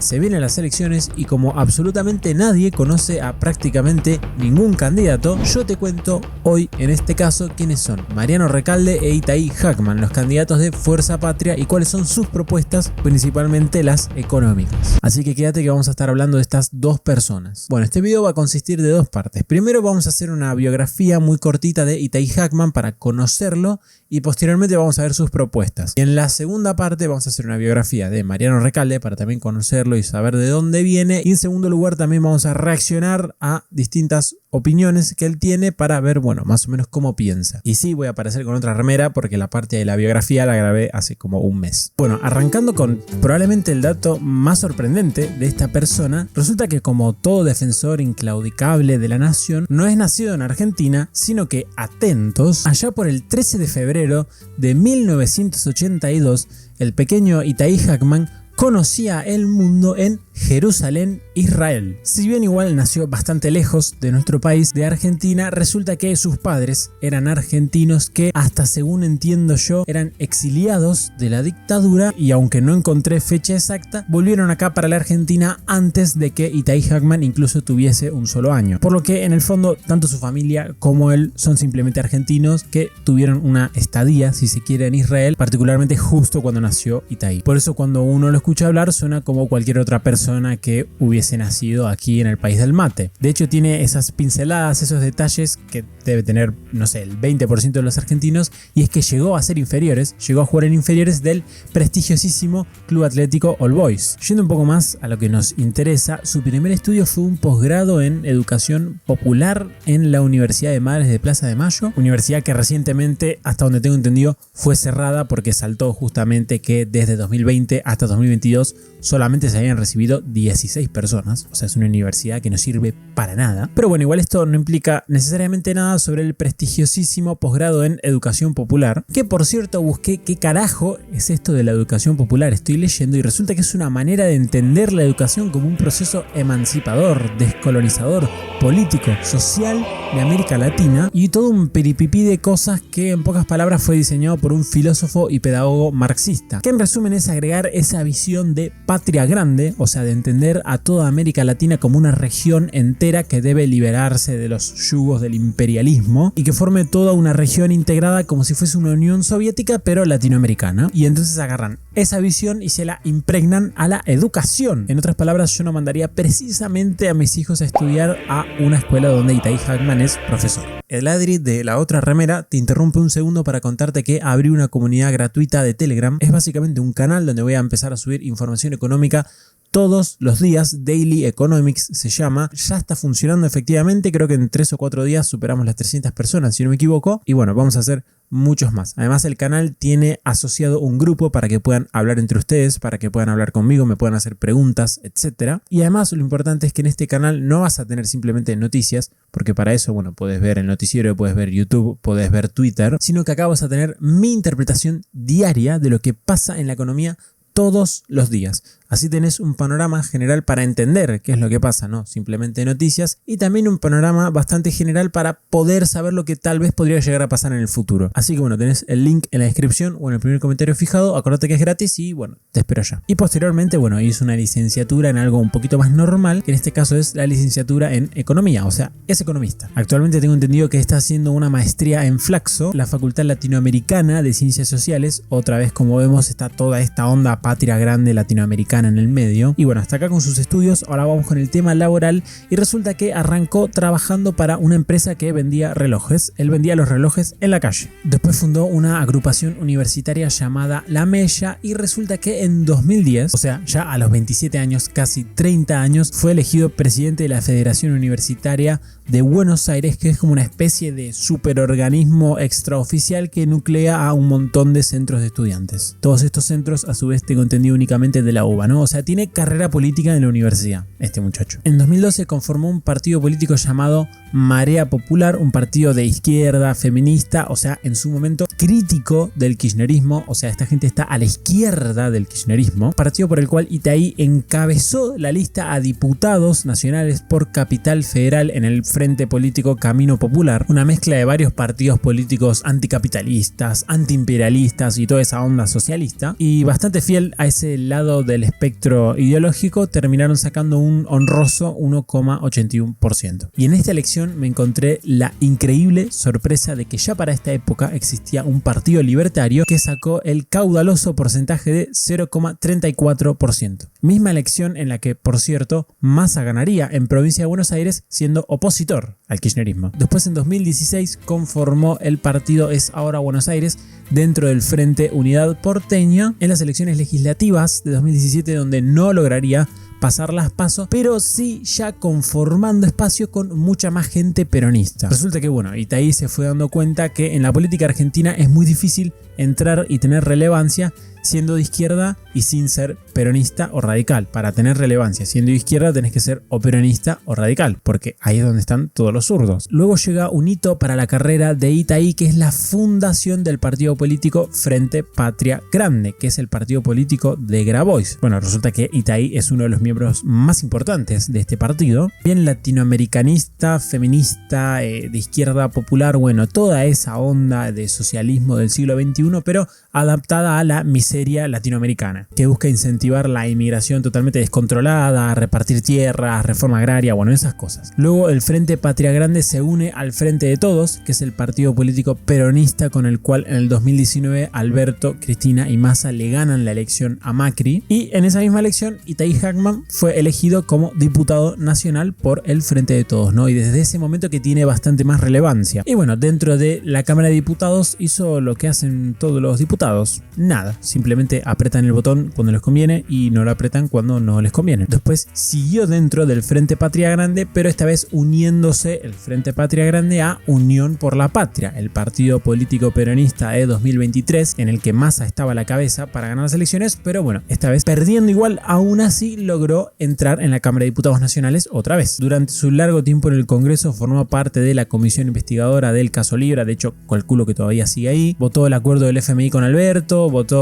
se vienen las elecciones y como absolutamente nadie conoce a prácticamente ningún candidato, yo te cuento hoy en este caso quiénes son Mariano Recalde e Itaí Hackman, los candidatos de Fuerza Patria, y cuáles son sus propuestas, principalmente las económicas. Así que quédate que vamos a estar hablando de estas dos personas. Bueno, este video va a consistir de dos partes. Primero vamos a hacer una biografía muy cortita de Itaí Hackman para conocerlo y posteriormente vamos a ver sus propuestas. Y en la segunda parte vamos a hacer una biografía de Mariano Recalde para también conocerlo y saber de dónde viene. Y en segundo lugar también vamos a reaccionar a distintas opiniones que él tiene para ver, bueno, más o menos cómo piensa. Y sí, voy a aparecer con otra remera porque la parte de la biografía la grabé hace como un mes. Bueno, arrancando con probablemente el dato más sorprendente de esta persona, resulta que como todo defensor inclaudicable de la nación, no es nacido en Argentina, sino que, atentos, allá por el 13 de febrero de 1982, el pequeño Itaí Hackman conocía el mundo en Jerusalén, Israel. Si bien igual nació bastante lejos de nuestro país, de Argentina, resulta que sus padres eran argentinos que, hasta según entiendo yo, eran exiliados de la dictadura y, aunque no encontré fecha exacta, volvieron acá para la Argentina antes de que Itaí Hackman incluso tuviese un solo año. Por lo que en el fondo tanto su familia como él son simplemente argentinos que tuvieron una estadía, si se quiere, en Israel, particularmente justo cuando nació Itaí. Por eso cuando uno lo escucha hablar suena como cualquier otra persona que hubiese nacido aquí en el país del mate. De hecho tiene esas pinceladas, esos detalles que debe tener, no sé, el 20% de los argentinos, y es que llegó a ser inferiores, llegó a jugar en inferiores del prestigiosísimo Club Atlético All Boys. Yendo un poco más a lo que nos interesa, su primer estudio fue un posgrado en educación popular en la Universidad de Madres de Plaza de Mayo, universidad que recientemente, hasta donde tengo entendido, fue cerrada porque saltó justamente que desde 2020 hasta 2022 solamente se habían recibido 16 personas, o sea, es una universidad que no sirve para nada. Pero bueno, igual esto no implica necesariamente nada sobre el prestigiosísimo posgrado en educación popular, que por cierto busqué qué carajo es esto de la educación popular. Estoy leyendo y resulta que es una manera de entender la educación como un proceso emancipador, descolonizador, político, social de América Latina, y todo un piripipí de cosas que en pocas palabras fue diseñado por un filósofo y pedagogo marxista, que en resumen es agregar esa visión de patria grande, o sea, de entender a toda América Latina como una región entera que debe liberarse de los yugos del imperialismo y que forme toda una región integrada como si fuese una Unión Soviética pero latinoamericana. Y entonces agarran esa visión y se la impregnan a la educación. En otras palabras, yo no mandaría precisamente a mis hijos a estudiar a una escuela donde Itaí Hackman es profesor. El Adri de la otra remera te interrumpe un segundo para contarte que abrí una comunidad gratuita de Telegram. Es básicamente un canal donde voy a empezar a subir información económica todos los días. Daily Economics se llama. Ya está funcionando efectivamente. Creo que en 3 o 4 días superamos las 300 personas, si no me equivoco. Y bueno, vamos a hacer muchos más. Además, el canal tiene asociado un grupo para que puedan hablar entre ustedes, para que puedan hablar conmigo, me puedan hacer preguntas, etc. Y además lo importante es que en este canal no vas a tener simplemente noticias, porque para eso, bueno, puedes ver el noticiero, puedes ver YouTube, puedes ver Twitter, sino que acá vas a tener mi interpretación diaria de lo que pasa en la economía todos los días. Así tenés un panorama general para entender qué es lo que pasa, no simplemente noticias, y también un panorama bastante general para poder saber lo que tal vez podría llegar a pasar en el futuro. Así que bueno, tenés el link en la descripción o en el primer comentario fijado. Acuérdate que es gratis y bueno, te espero allá. Y posteriormente, bueno, hice una licenciatura en algo un poquito más normal, que en este caso es la licenciatura en economía, o sea, es economista. Actualmente tengo entendido que está haciendo una maestría en Flaxo, la Facultad Latinoamericana de Ciencias Sociales. Otra vez, como vemos, está toda esta onda patria grande latinoamericana en el medio. Y bueno, hasta acá con sus estudios. Ahora vamos con el tema laboral, y resulta que arrancó trabajando para una empresa que vendía relojes. Él vendía los relojes en la calle. Después fundó una agrupación universitaria llamada La Mella, y resulta que en 2010, o sea, ya a los 27 años, casi 30 años, fue elegido presidente de la Federación Universitaria de Buenos Aires, que es como una especie de superorganismo extraoficial que nuclea a un montón de centros de estudiantes. Todos estos centros, a su vez, tengo entendido, únicamente de la UBA, ¿no? O sea, tiene carrera política en la universidad, este muchacho. En 2012 conformó un partido político llamado Marea Popular, un partido de izquierda, feminista, o sea, en su momento crítico del kirchnerismo, o sea, esta gente está a la izquierda del kirchnerismo, partido por el cual Itaí encabezó la lista a diputados nacionales por Capital Federal en el Frente Político Camino Popular, una mezcla de varios partidos políticos anticapitalistas, antiimperialistas y toda esa onda socialista, y bastante fiel a ese lado del espectro ideológico terminaron sacando un honroso 1,81%. Y en esta elección me encontré la increíble sorpresa de que ya para esta época existía un partido libertario que sacó el caudaloso porcentaje de 0,34%. Misma elección en la que, por cierto, Massa ganaría en provincia de Buenos Aires siendo opositor al kirchnerismo. Después, en 2016, conformó el partido Es Ahora Buenos Aires dentro del Frente Unidad Porteña en las elecciones legislativas de 2017, donde no lograría pasar las PASO, pero sí ya conformando espacio con mucha más gente peronista. Resulta que Itaí se fue dando cuenta que en la política argentina es muy difícil entrar y tener relevancia siendo de izquierda y sin ser peronista o radical. Para tener relevancia siendo de izquierda tenés que ser o peronista o radical, porque ahí es donde están todos los zurdos. Luego llega un hito para la carrera de Itaí, que es la fundación del partido político Frente Patria Grande, que es el partido político de Grabois. Resulta que Itaí es uno de los miembros más importantes de este partido, bien latinoamericanista, feminista, de izquierda popular, toda esa onda de socialismo del siglo XXI, pero adaptada a la miseria latinoamericana, que busca incentivar la inmigración totalmente descontrolada, repartir tierras, reforma agraria, esas cosas. Luego el Frente Patria Grande se une al Frente de Todos, que es el partido político peronista con el cual en el 2019 Alberto, Cristina y Massa le ganan la elección a Macri, y en esa misma elección Itaí Hackman fue elegido como diputado nacional por el Frente de Todos, y desde ese momento que tiene bastante más relevancia. Y dentro de la Cámara de Diputados hizo lo que hacen todos los diputados, nada, simplemente apretan el botón cuando les conviene y no lo apretan cuando no les conviene. Después siguió dentro del Frente Patria Grande, pero esta vez uniéndose el Frente Patria Grande a Unión por la Patria, el partido político peronista de 2023 en el que Massa estaba a la cabeza para ganar las elecciones, pero esta vez perdiendo igual, aún así logró entrar en la Cámara de Diputados Nacionales otra vez. Durante su largo tiempo en el Congreso formó parte de la comisión investigadora del caso Libra, de hecho calculo que todavía sigue ahí, votó el acuerdo del FMI con Alberto, votó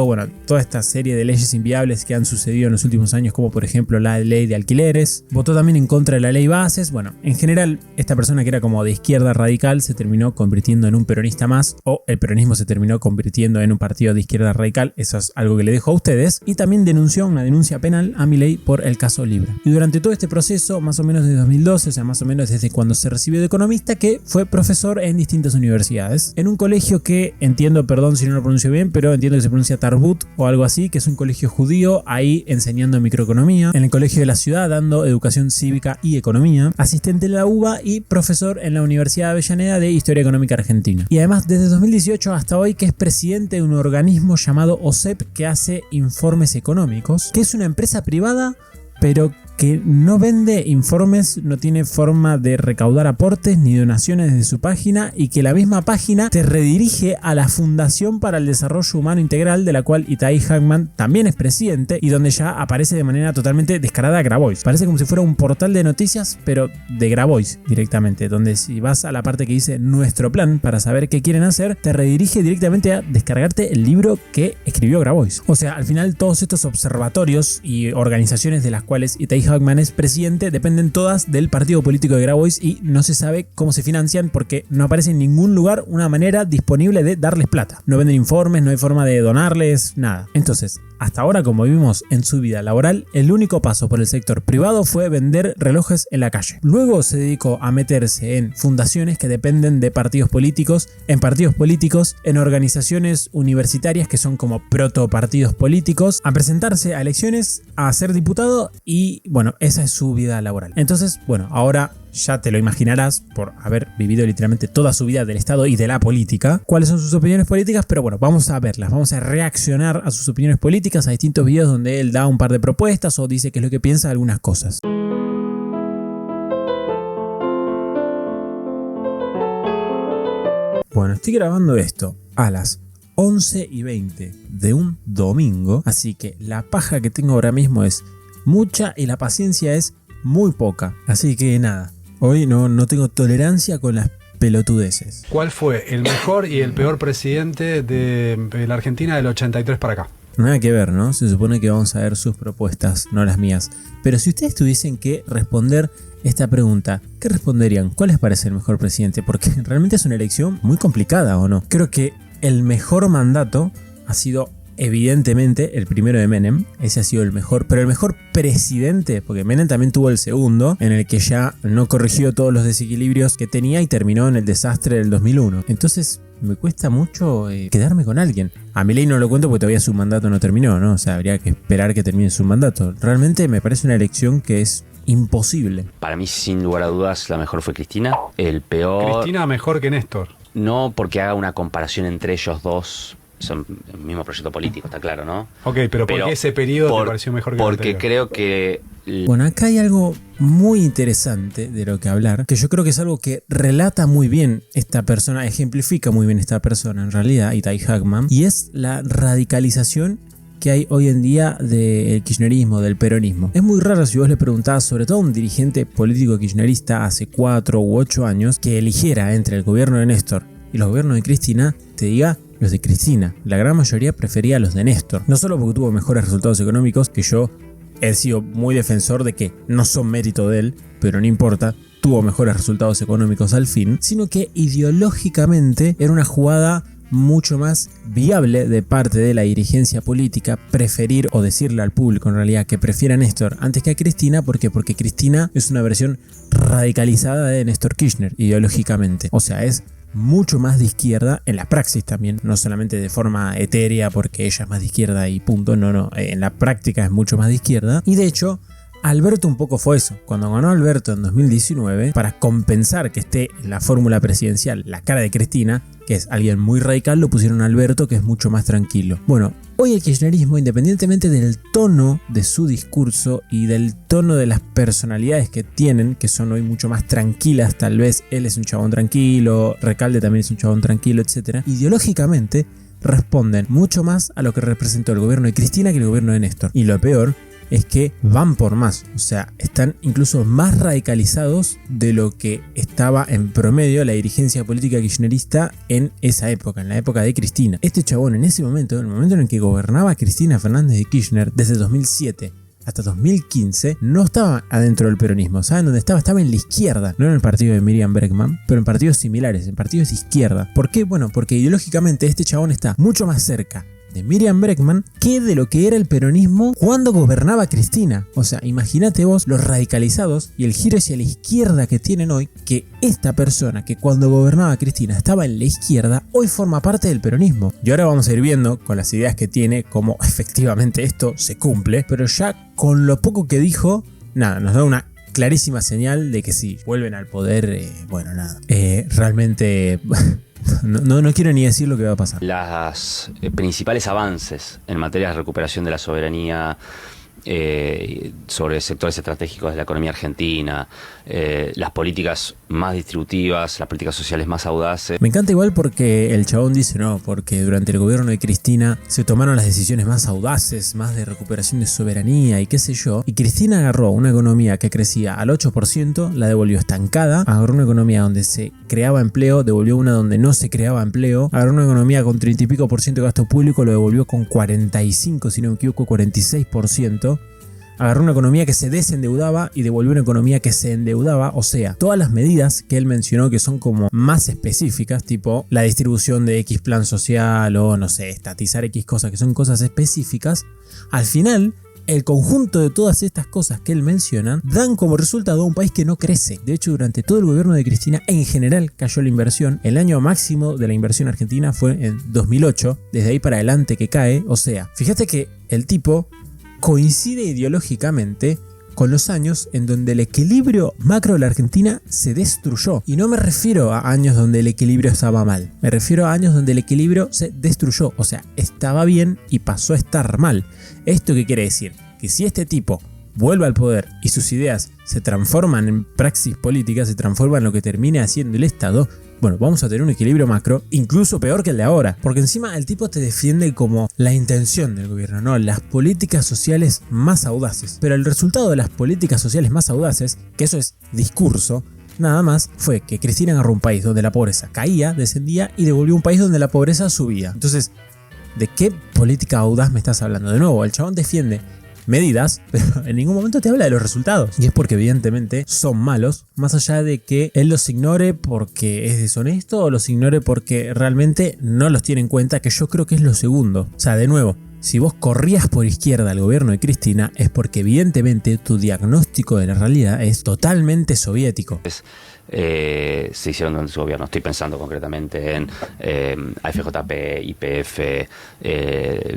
toda esta serie de leyes inviables que han sucedido en los últimos años, como por ejemplo la ley de alquileres, votó también en contra de la ley Bases. En general esta persona que era como de izquierda radical se terminó convirtiendo en un peronista más, o el peronismo se terminó convirtiendo en un partido de izquierda radical, eso es algo que le dejo a ustedes, y también denunció una denuncia penal a Milei por el caso Libra. Y durante todo este proceso, más o menos desde 2012, o sea más o menos desde cuando se recibió de economista, que fue profesor en distintas universidades, en un colegio que entiendo, perdón si no lo pronuncio bien, pero entiendo que se pronuncia Tarbut o algo así, que es un colegio judío, ahí enseñando microeconomía, en el colegio de la ciudad dando educación cívica y economía, asistente en la UBA y profesor en la Universidad de Avellaneda de Historia Económica Argentina. Y además desde 2018 hasta hoy que es presidente de un organismo llamado OSEP, que hace informes económicos, que es una empresa privada pero que no vende informes, no tiene forma de recaudar aportes ni donaciones desde su página, y que la misma página te redirige a la Fundación para el Desarrollo Humano Integral, de la cual Itaí Hackman también es presidente, y donde ya aparece de manera totalmente descarada Grabois. Parece como si fuera un portal de noticias, pero de Grabois directamente, donde si vas a la parte que dice nuestro plan para saber qué quieren hacer, te redirige directamente a descargarte el libro que escribió Grabois. O sea, al final todos estos observatorios y organizaciones de las cuales Itaí Hackman es presidente dependen todas del partido político de Grabois, y no se sabe cómo se financian porque no aparece en ningún lugar una manera disponible de darles plata. No venden informes, no hay forma de donarles, nada. Entonces, hasta ahora, como vimos en su vida laboral, el único paso por el sector privado fue vender relojes en la calle. Luego se dedicó a meterse en fundaciones que dependen de partidos políticos, en organizaciones universitarias que son como protopartidos políticos, a presentarse a elecciones, a ser diputado, y esa es su vida laboral. Entonces, ahora ya te lo imaginarás por haber vivido literalmente toda su vida del Estado y de la política, cuáles son sus opiniones políticas, pero vamos a verlas, vamos a reaccionar a sus opiniones políticas, a distintos videos donde él da un par de propuestas o dice qué es lo que piensa de algunas cosas. Estoy grabando esto a las 11:20 de un domingo, así que la paja que tengo ahora mismo es mucha y la paciencia es muy poca, así que nada, hoy no tengo tolerancia con las pelotudeces. ¿Cuál fue el mejor y el peor presidente de la Argentina del 83 para acá? Nada que ver, ¿no? Se supone que vamos a ver sus propuestas, no las mías. Pero si ustedes tuviesen que responder esta pregunta, ¿qué responderían? ¿Cuál les parece el mejor presidente? Porque realmente es una elección muy complicada, ¿o no? Creo que el mejor mandato ha sido evidentemente el primero de Menem, ese ha sido el mejor, pero el mejor presidente, porque Menem también tuvo el segundo, en el que ya no corrigió todos los desequilibrios que tenía y terminó en el desastre del 2001. Entonces me cuesta mucho quedarme con alguien. A Milei no lo cuento porque todavía su mandato no terminó, ¿no? O sea, habría que esperar que termine su mandato. Realmente me parece una elección que es imposible. Para mí, sin lugar a dudas, la mejor fue Cristina. El peor... Cristina mejor que Néstor. No porque haga una comparación entre ellos dos. Son el mismo proyecto político, está claro, ¿no? Ok, pero ¿por qué ese periodo te pareció mejor que el Porque anterior? creo que... Bueno, acá hay algo muy interesante de lo que hablar, que yo creo que es algo que relata muy bien esta persona, ejemplifica muy bien esta persona en realidad, Itai Hackman, y es la radicalización que hay hoy en día del kirchnerismo, del peronismo. Es muy raro si vos le preguntás, sobre todo a un dirigente político kirchnerista hace 4 u 8 años, que eligiera entre el gobierno de Néstor y los gobiernos de Cristina, te diga los de Cristina. La gran mayoría prefería los de Néstor. No solo porque tuvo mejores resultados económicos, que yo he sido muy defensor de que no son mérito de él, pero no importa, tuvo mejores resultados económicos al fin, sino que ideológicamente era una jugada mucho más viable de parte de la dirigencia política preferir o decirle al público en realidad que prefiera a Néstor antes que a Cristina. ¿Por qué? Porque Cristina es una versión radicalizada de Néstor Kirchner ideológicamente. O sea, es mucho más de izquierda en la praxis también, no solamente de forma etérea porque ella es más de izquierda y punto, no, en la práctica es mucho más de izquierda. Y de hecho, Alberto un poco fue eso. Cuando ganó Alberto en 2019, para compensar que esté en la fórmula presidencial la cara de Cristina, que es alguien muy radical, lo pusieron a Alberto, que es mucho más tranquilo. Bueno, hoy el kirchnerismo, independientemente del tono de su discurso y del tono de las personalidades que tienen, que son hoy mucho más tranquilas, tal vez él es un chabón tranquilo, Recalde también es un chabón tranquilo, etc. Ideológicamente responden mucho más a lo que representó el gobierno de Cristina que el gobierno de Néstor. Y lo peor es que van por más, o sea, están incluso más radicalizados de lo que estaba en promedio la dirigencia política kirchnerista en esa época, en la época de Cristina. Este chabón en ese momento, en el momento en el que gobernaba Cristina Fernández de Kirchner, desde 2007 hasta 2015, no estaba adentro del peronismo. ¿Saben dónde estaba? Estaba en la izquierda, no en el partido de Miriam Bregman, pero en partidos similares, en partidos de izquierda. ¿Por qué? Bueno, porque ideológicamente este chabón está mucho más cerca de Miriam Bregman que de lo que era el peronismo cuando gobernaba Cristina. O sea, imagínate vos los radicalizados y el giro hacia la izquierda que tienen hoy, que esta persona que cuando gobernaba Cristina estaba en la izquierda, hoy forma parte del peronismo. Y ahora vamos a ir viendo con las ideas que tiene cómo efectivamente esto se cumple, pero ya con lo poco que dijo, nada, nos da una clarísima señal de que si vuelven al poder, realmente... No quiero ni decir lo que va a pasar. Los principales avances en materia de recuperación de la soberanía sobre sectores estratégicos de la economía argentina, las políticas más distributivas, las políticas sociales más audaces. Me encanta igual porque el chabón dice no, porque durante el gobierno de Cristina se tomaron las decisiones más audaces, más de recuperación de soberanía y qué sé yo, y Cristina agarró una economía que crecía al 8%, la devolvió estancada, agarró una economía donde se creaba empleo, devolvió una donde no se creaba empleo, agarró una economía con 30 y pico % de gasto público, lo devolvió con 45, si no me equivoco, 46%. Agarró una economía que se desendeudaba y devolvió una economía que se endeudaba. O sea, todas las medidas que él mencionó que son como más específicas, tipo la distribución de X plan social o no sé, estatizar X cosas, que son cosas específicas, al final el conjunto de todas estas cosas que él menciona dan como resultado un país que no crece. De hecho, durante todo el gobierno de Cristina en general cayó la inversión. El año máximo de la inversión argentina fue en 2008, desde ahí para adelante que cae. O sea, fíjate que el tipo coincide ideológicamente con los años en donde el equilibrio macro de la Argentina se destruyó. Y no me refiero a años donde el equilibrio estaba mal, me refiero a años donde el equilibrio se destruyó. O sea, estaba bien y pasó a estar mal. ¿Esto qué quiere decir? Que si este tipo vuelve al poder y sus ideas se transforman en praxis política, se transforman en lo que termine haciendo el Estado, bueno, vamos a tener un equilibrio macro incluso peor que el de ahora, porque encima el tipo te defiende como la intención del gobierno, no, las políticas sociales más audaces. Pero el resultado de las políticas sociales más audaces, que eso es discurso, nada más fue que Cristina agarró un país donde la pobreza caía, descendía y devolvió un país donde la pobreza subía. Entonces, ¿de qué política audaz me estás hablando? De nuevo, el chabón defiende medidas, pero en ningún momento te habla de los resultados. Y es porque evidentemente son malos, más allá de que él los ignore porque es deshonesto o los ignore porque realmente no los tiene en cuenta, que yo creo que es lo segundo. O sea, de nuevo, si vos corrías por izquierda al gobierno de Cristina es porque evidentemente tu diagnóstico de la realidad es totalmente soviético. Se hicieron durante su gobierno. Estoy pensando concretamente en AFJP, YPF,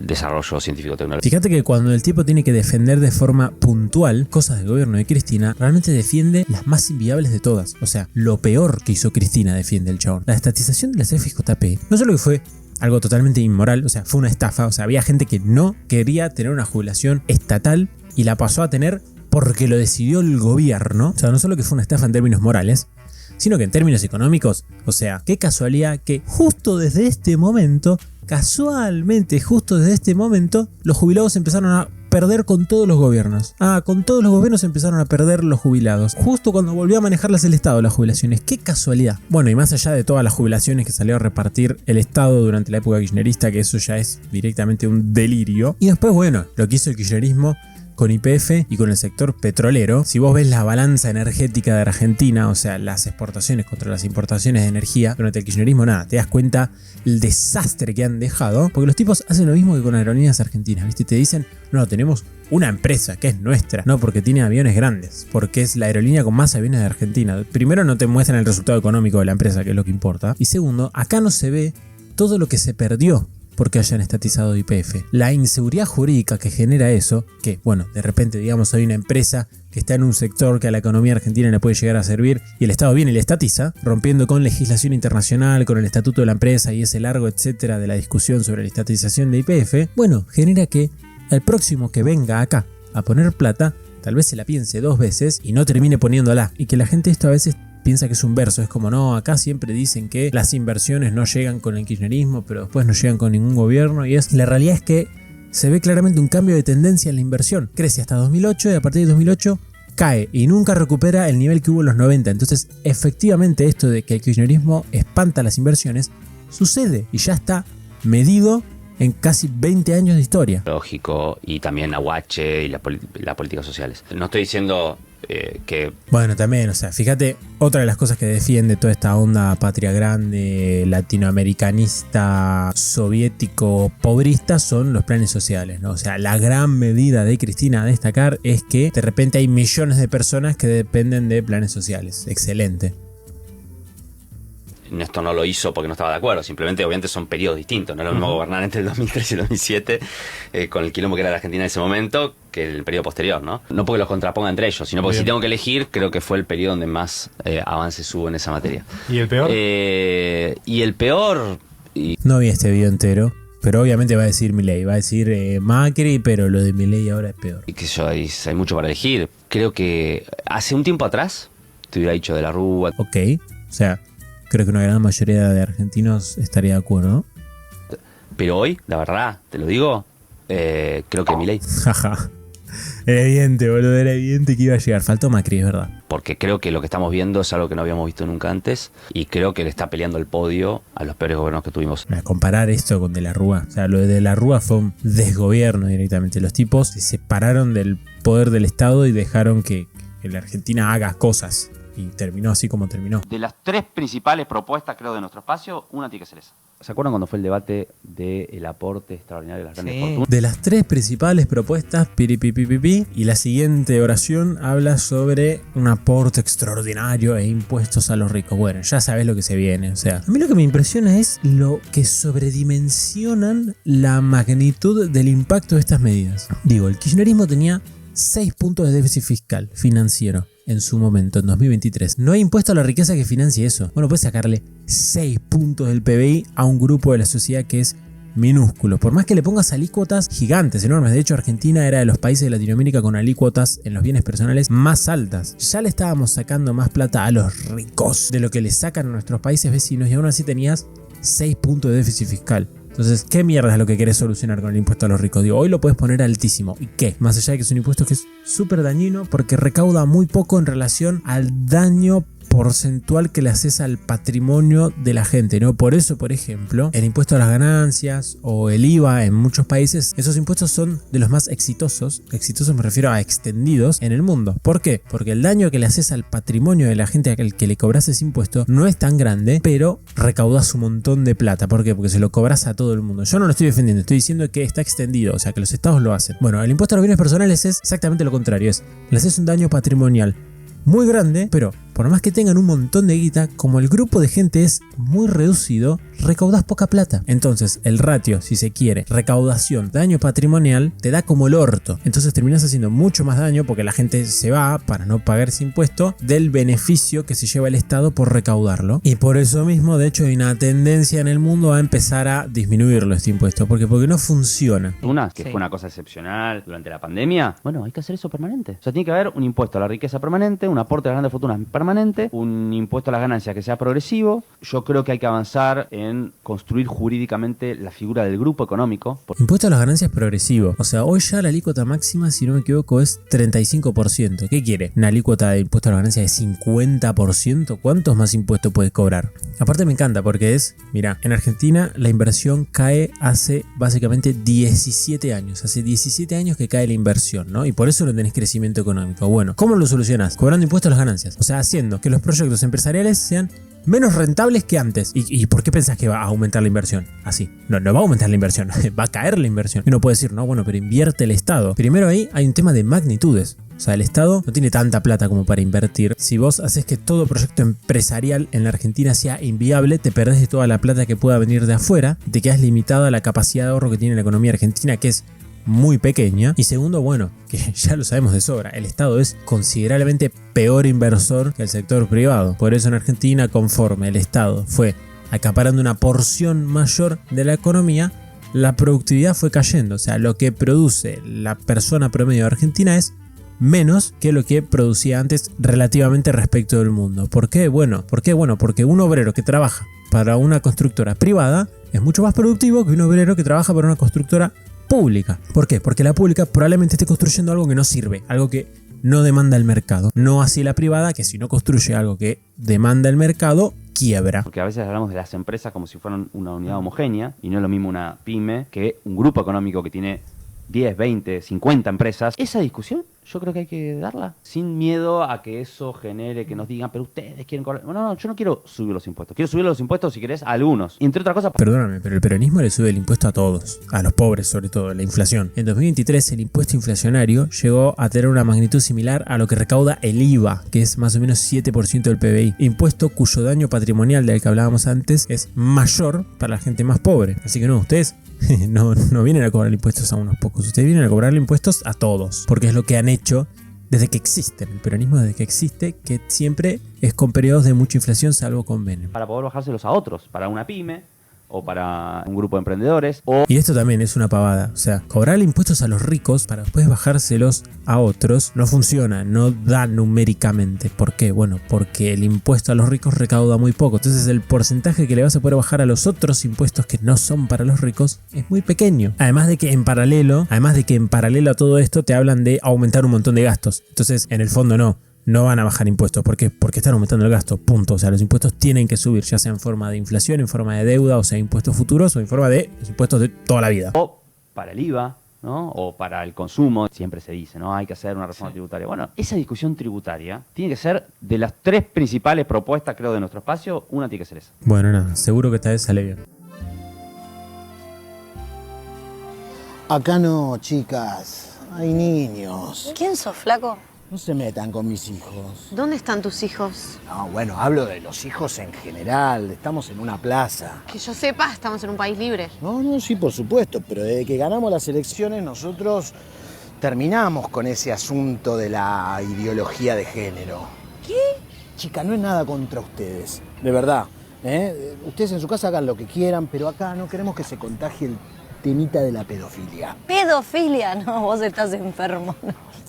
desarrollo científico-tecnológico. Fíjate que cuando el tipo tiene que defender de forma puntual cosas del gobierno de Cristina, realmente defiende las más inviables de todas. O sea, lo peor que hizo Cristina defiende el chabón. La estatización de las AFJP no solo que fue algo totalmente inmoral, o sea, fue una estafa. O sea, había gente que no quería tener una jubilación estatal y la pasó a tener porque lo decidió el gobierno. O sea, no solo que fue una estafa en términos morales, sino que en términos económicos, o sea, qué casualidad que justo desde este momento, casualmente justo desde este momento, los jubilados empezaron a perder con todos los gobiernos. Con todos los gobiernos empezaron a perder los jubilados. Justo cuando volvió a manejarlas el Estado las jubilaciones. ¡Qué casualidad! Bueno, y más allá de todas las jubilaciones que salió a repartir el Estado durante la época kirchnerista, que eso ya es directamente un delirio. Y después, bueno, lo que hizo el kirchnerismo con YPF y con el sector petrolero. Si vos ves la balanza energética de Argentina, o sea, las exportaciones contra las importaciones de energía durante el kirchnerismo, nada, te das cuenta el desastre que han dejado, porque los tipos hacen lo mismo que con aerolíneas argentinas, ¿viste? Te dicen, no, tenemos una empresa que es nuestra, no porque tiene aviones grandes, porque es la aerolínea con más aviones de Argentina. Primero, no te muestran el resultado económico de la empresa, que es lo que importa, y segundo, acá no se ve todo lo que se perdió porque hayan estatizado YPF. La inseguridad jurídica que genera eso, que bueno, de repente digamos hay una empresa que está en un sector que a la economía argentina le puede llegar a servir y el Estado viene y le estatiza, rompiendo con legislación internacional, con el estatuto de la empresa y ese largo etcétera de la discusión sobre la estatización de YPF, bueno, genera que el próximo que venga acá a poner plata, tal vez se la piense 2 veces y no termine poniéndola, y que la gente esto a veces piensa que es un verso, es como no, acá siempre dicen que las inversiones no llegan con el kirchnerismo, pero después no llegan con ningún gobierno, y la realidad es que se ve claramente un cambio de tendencia en la inversión. Crece hasta 2008 y a partir de 2008 cae y nunca recupera el nivel que hubo en los 90. Entonces, efectivamente esto de que el kirchnerismo espanta las inversiones sucede y ya está medido en casi 20 años de historia. Lógico, y también aguache y las políticas sociales. No estoy diciendo que... Bueno, también, o sea, fíjate, otra de las cosas que defiende toda esta onda patria grande, latinoamericanista, soviético, pobrista, son los planes sociales, ¿no? O sea, la gran medida de Cristina a destacar es que de repente hay millones de personas que dependen de planes sociales. Excelente. Néstor no lo hizo porque no estaba de acuerdo, simplemente obviamente son periodos distintos, no es lo mismo gobernar entre el 2003 y el 2007 con el quilombo que era la Argentina en ese momento que el periodo posterior, ¿no? No porque los contraponga entre ellos, sino porque si tengo que elegir, creo que fue el periodo donde más avances hubo en esa materia. ¿Y el peor? Y el peor... No vi este video entero, pero obviamente va a decir Milei, va a decir Macri, pero lo de Milei ahora es peor. Y que yo, hay mucho para elegir. Creo que hace un tiempo atrás te hubiera dicho de la Rúa. Ok, o sea... Creo que una gran mayoría de argentinos estaría de acuerdo. Pero hoy, la verdad, te lo digo, creo que Milei. Jaja. Era evidente, boludo, era evidente que iba a llegar. Faltó Macri, es verdad. Porque creo que lo que estamos viendo es algo que no habíamos visto nunca antes y creo que le está peleando el podio a los peores gobiernos que tuvimos. Comparar esto con De la Rúa. O sea, lo de la Rúa fue un desgobierno directamente. Los tipos se separaron del poder del Estado y dejaron que la Argentina haga cosas. Y terminó así como terminó. De las 3 principales propuestas, creo, de nuestro espacio, una tiene que ser esa. ¿Se acuerdan cuando fue el debate del aporte extraordinario de las grandes fortunas? De las 3 principales propuestas, piripipipipi, y la siguiente oración habla sobre un aporte extraordinario e impuestos a los ricos. Bueno, ya sabes lo que se viene. O sea, a mí lo que me impresiona es lo que sobredimensionan la magnitud del impacto de estas medidas. Digo, el kirchnerismo tenía 6 puntos de déficit fiscal financiero en su momento, en 2023. No hay impuesto a la riqueza que financie eso. Bueno, puedes sacarle 6 puntos del PBI a un grupo de la sociedad que es minúsculo. Por más que le pongas alícuotas gigantes, enormes. De hecho, Argentina era de los países de Latinoamérica con alícuotas en los bienes personales más altas. Ya le estábamos sacando más plata a los ricos de lo que le sacan a nuestros países vecinos y aún así tenías 6 puntos de déficit fiscal. Entonces, ¿qué mierda es lo que querés solucionar con el impuesto a los ricos? Digo, hoy lo puedes poner altísimo. ¿Y qué? Más allá de que es un impuesto que es súper dañino porque recauda muy poco en relación al daño porcentual que le haces al patrimonio de la gente, ¿no? Por eso, por ejemplo, el impuesto a las ganancias o el IVA en muchos países, esos impuestos son de los más exitosos me refiero a extendidos en el mundo. ¿Por qué? Porque el daño que le haces al patrimonio de la gente al que le cobras ese impuesto no es tan grande, pero recaudas un montón de plata. ¿Por qué? Porque se lo cobras a todo el mundo. Yo no lo estoy defendiendo, estoy diciendo que está extendido, o sea que los estados lo hacen. Bueno, el impuesto a los bienes personales es exactamente lo contrario, le haces un daño patrimonial muy grande, pero por más que tengan un montón de guita, como el grupo de gente es muy reducido, recaudas poca plata. Entonces el ratio, si se quiere, recaudación, daño patrimonial, te da como el orto. Entonces terminas haciendo mucho más daño porque la gente se va para no pagar ese impuesto del beneficio que se lleva el Estado por recaudarlo. Y por eso mismo, de hecho, hay una tendencia en el mundo a empezar a disminuirlo este impuesto. Porque no funciona. Que fue una cosa excepcional durante la pandemia. Bueno, hay que hacer eso permanente. O sea, tiene que haber un impuesto a la riqueza permanente, un aporte a las grandes fortunas permanente, un impuesto a las ganancias que sea progresivo. Yo creo que hay que avanzar en construir jurídicamente la figura del grupo económico. Impuesto a las ganancias progresivo. O sea, hoy ya la alícuota máxima, si no me equivoco, es 35%. ¿Qué quiere? ¿Una alícuota de impuesto a las ganancias de 50%? ¿Cuántos más impuestos puedes cobrar? Aparte me encanta porque mira, en Argentina la inversión cae hace básicamente 17 años. Hace 17 años que cae la inversión, ¿no? Y por eso no tenés crecimiento económico. Bueno, ¿cómo lo solucionás? Cobrando impuestos a las ganancias. O sea, haciendo que los proyectos empresariales sean menos rentables que antes. ¿Y por qué pensás que va a aumentar la inversión? Así. No va a aumentar la inversión, va a caer la inversión. Y uno puede decir, no, bueno, pero invierte el Estado. Primero ahí hay un tema de magnitudes. O sea, el Estado no tiene tanta plata como para invertir. Si vos haces que todo proyecto empresarial en la Argentina sea inviable, te perdés de toda la plata que pueda venir de afuera y te quedas limitado a la capacidad de ahorro que tiene la economía argentina, que es muy pequeña. Y segundo, bueno, que ya lo sabemos de sobra, el Estado es considerablemente peor inversor que el sector privado. Por eso en Argentina, conforme el Estado fue acaparando una porción mayor de la economía, la productividad fue cayendo. O sea, lo que produce la persona promedio de Argentina es menos que lo que producía antes relativamente respecto del mundo. ¿Por qué? Bueno, porque un obrero que trabaja para una constructora privada es mucho más productivo que un obrero que trabaja para una constructora pública. ¿Por qué? Porque la pública probablemente esté construyendo algo que no sirve, algo que no demanda el mercado. No así la privada, que si no construye algo que demanda el mercado, quiebra. Porque a veces hablamos de las empresas como si fueran una unidad homogénea, y no es lo mismo una pyme que un grupo económico que tiene 10, 20, 50 empresas. Esa discusión yo creo que hay que darla sin miedo a que eso genere que nos digan, pero ustedes quieren cobrar. No, yo no quiero subir los impuestos. Quiero subir los impuestos, si querés, a algunos. Y entre otras cosas... Perdóname, pero el peronismo le sube el impuesto a todos. A los pobres, sobre todo, la inflación. En 2023, el impuesto inflacionario llegó a tener una magnitud similar a lo que recauda el IVA, que es más o menos 7% del PBI. Impuesto cuyo daño patrimonial del que hablábamos antes es mayor para la gente más pobre. Así que no, ustedes no vienen a cobrar impuestos a unos pocos. Ustedes vienen a cobrar impuestos a todos. Porque es lo que han hecho desde que existen. El peronismo desde que existe, que siempre es con periodos de mucha inflación, salvo con Menem. Para poder bajárselos a otros, para una pyme o para un grupo de emprendedores. Y esto también es una pavada. O sea, cobrarle impuestos a los ricos para después bajárselos a otros no funciona, no da numéricamente. ¿Por qué? Bueno, porque el impuesto a los ricos recauda muy poco. Entonces el porcentaje que le vas a poder bajar a los otros impuestos que no son para los ricos es muy pequeño. Además de que en paralelo a todo esto te hablan de aumentar un montón de gastos. Entonces, en el fondo no van a bajar impuestos. ¿Por qué? Porque están aumentando el gasto, punto. O sea, los impuestos tienen que subir, ya sea en forma de inflación, en forma de deuda, o sea, impuestos futuros, o en forma de los impuestos de toda la vida. O para el IVA, ¿no? O para el consumo. Siempre se dice, ¿no? Hay que hacer una reforma tributaria. Bueno, esa discusión tributaria tiene que ser de las 3 principales propuestas, creo, de nuestro espacio. Una tiene que ser esa. Bueno, nada, seguro que esta vez sale bien. Acá no, chicas. Hay niños. ¿Quién sos, flaco? No se metan con mis hijos. ¿Dónde están tus hijos? No, bueno, hablo de los hijos en general. Estamos en una plaza. Que yo sepa, estamos en un país libre. No, sí, por supuesto. Pero desde que ganamos las elecciones, nosotros terminamos con ese asunto de la ideología de género. ¿Qué? Chica, no es nada contra ustedes. De verdad. Ustedes en su casa hagan lo que quieran, pero acá no queremos que se contagie el temita de la pedofilia. ¿Pedofilia? No, vos estás enfermo.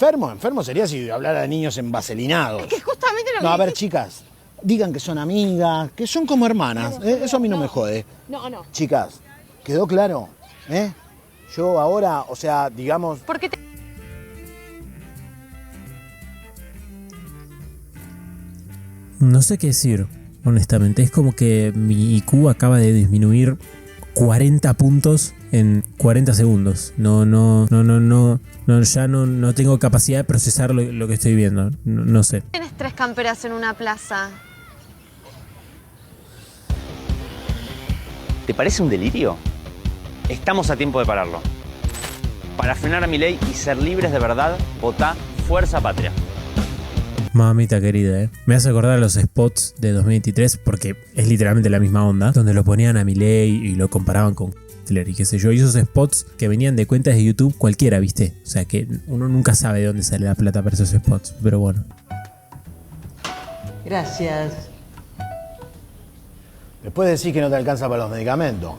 Enfermo sería si hablara de niños envaselinados. Es que justamente lo que No, a ver, dijiste... chicas, digan que son amigas, que son como hermanas. Eso a mí no me jode. No. Chicas, ¿quedó claro? Yo ahora, o sea, digamos... ¿Por qué te... No sé qué decir, honestamente. Es como que mi IQ acaba de disminuir 40 puntos en 40 segundos. Ya no tengo capacidad de procesar lo que estoy viendo. No sé. Tienes 3 camperas en una plaza. ¿Te parece un delirio? Estamos a tiempo de pararlo. Para frenar a Milei y ser libres de verdad, votá Fuerza Patria. Mamita querida, me hace acordar a los spots de 2023 porque es literalmente la misma onda, donde lo ponían a Milei y lo comparaban con Hitler y qué sé yo, y esos spots que venían de cuentas de YouTube cualquiera, ¿viste? O sea que uno nunca sabe de dónde sale la plata para esos spots, pero bueno. Gracias. Después decís que no te alcanza para los medicamentos.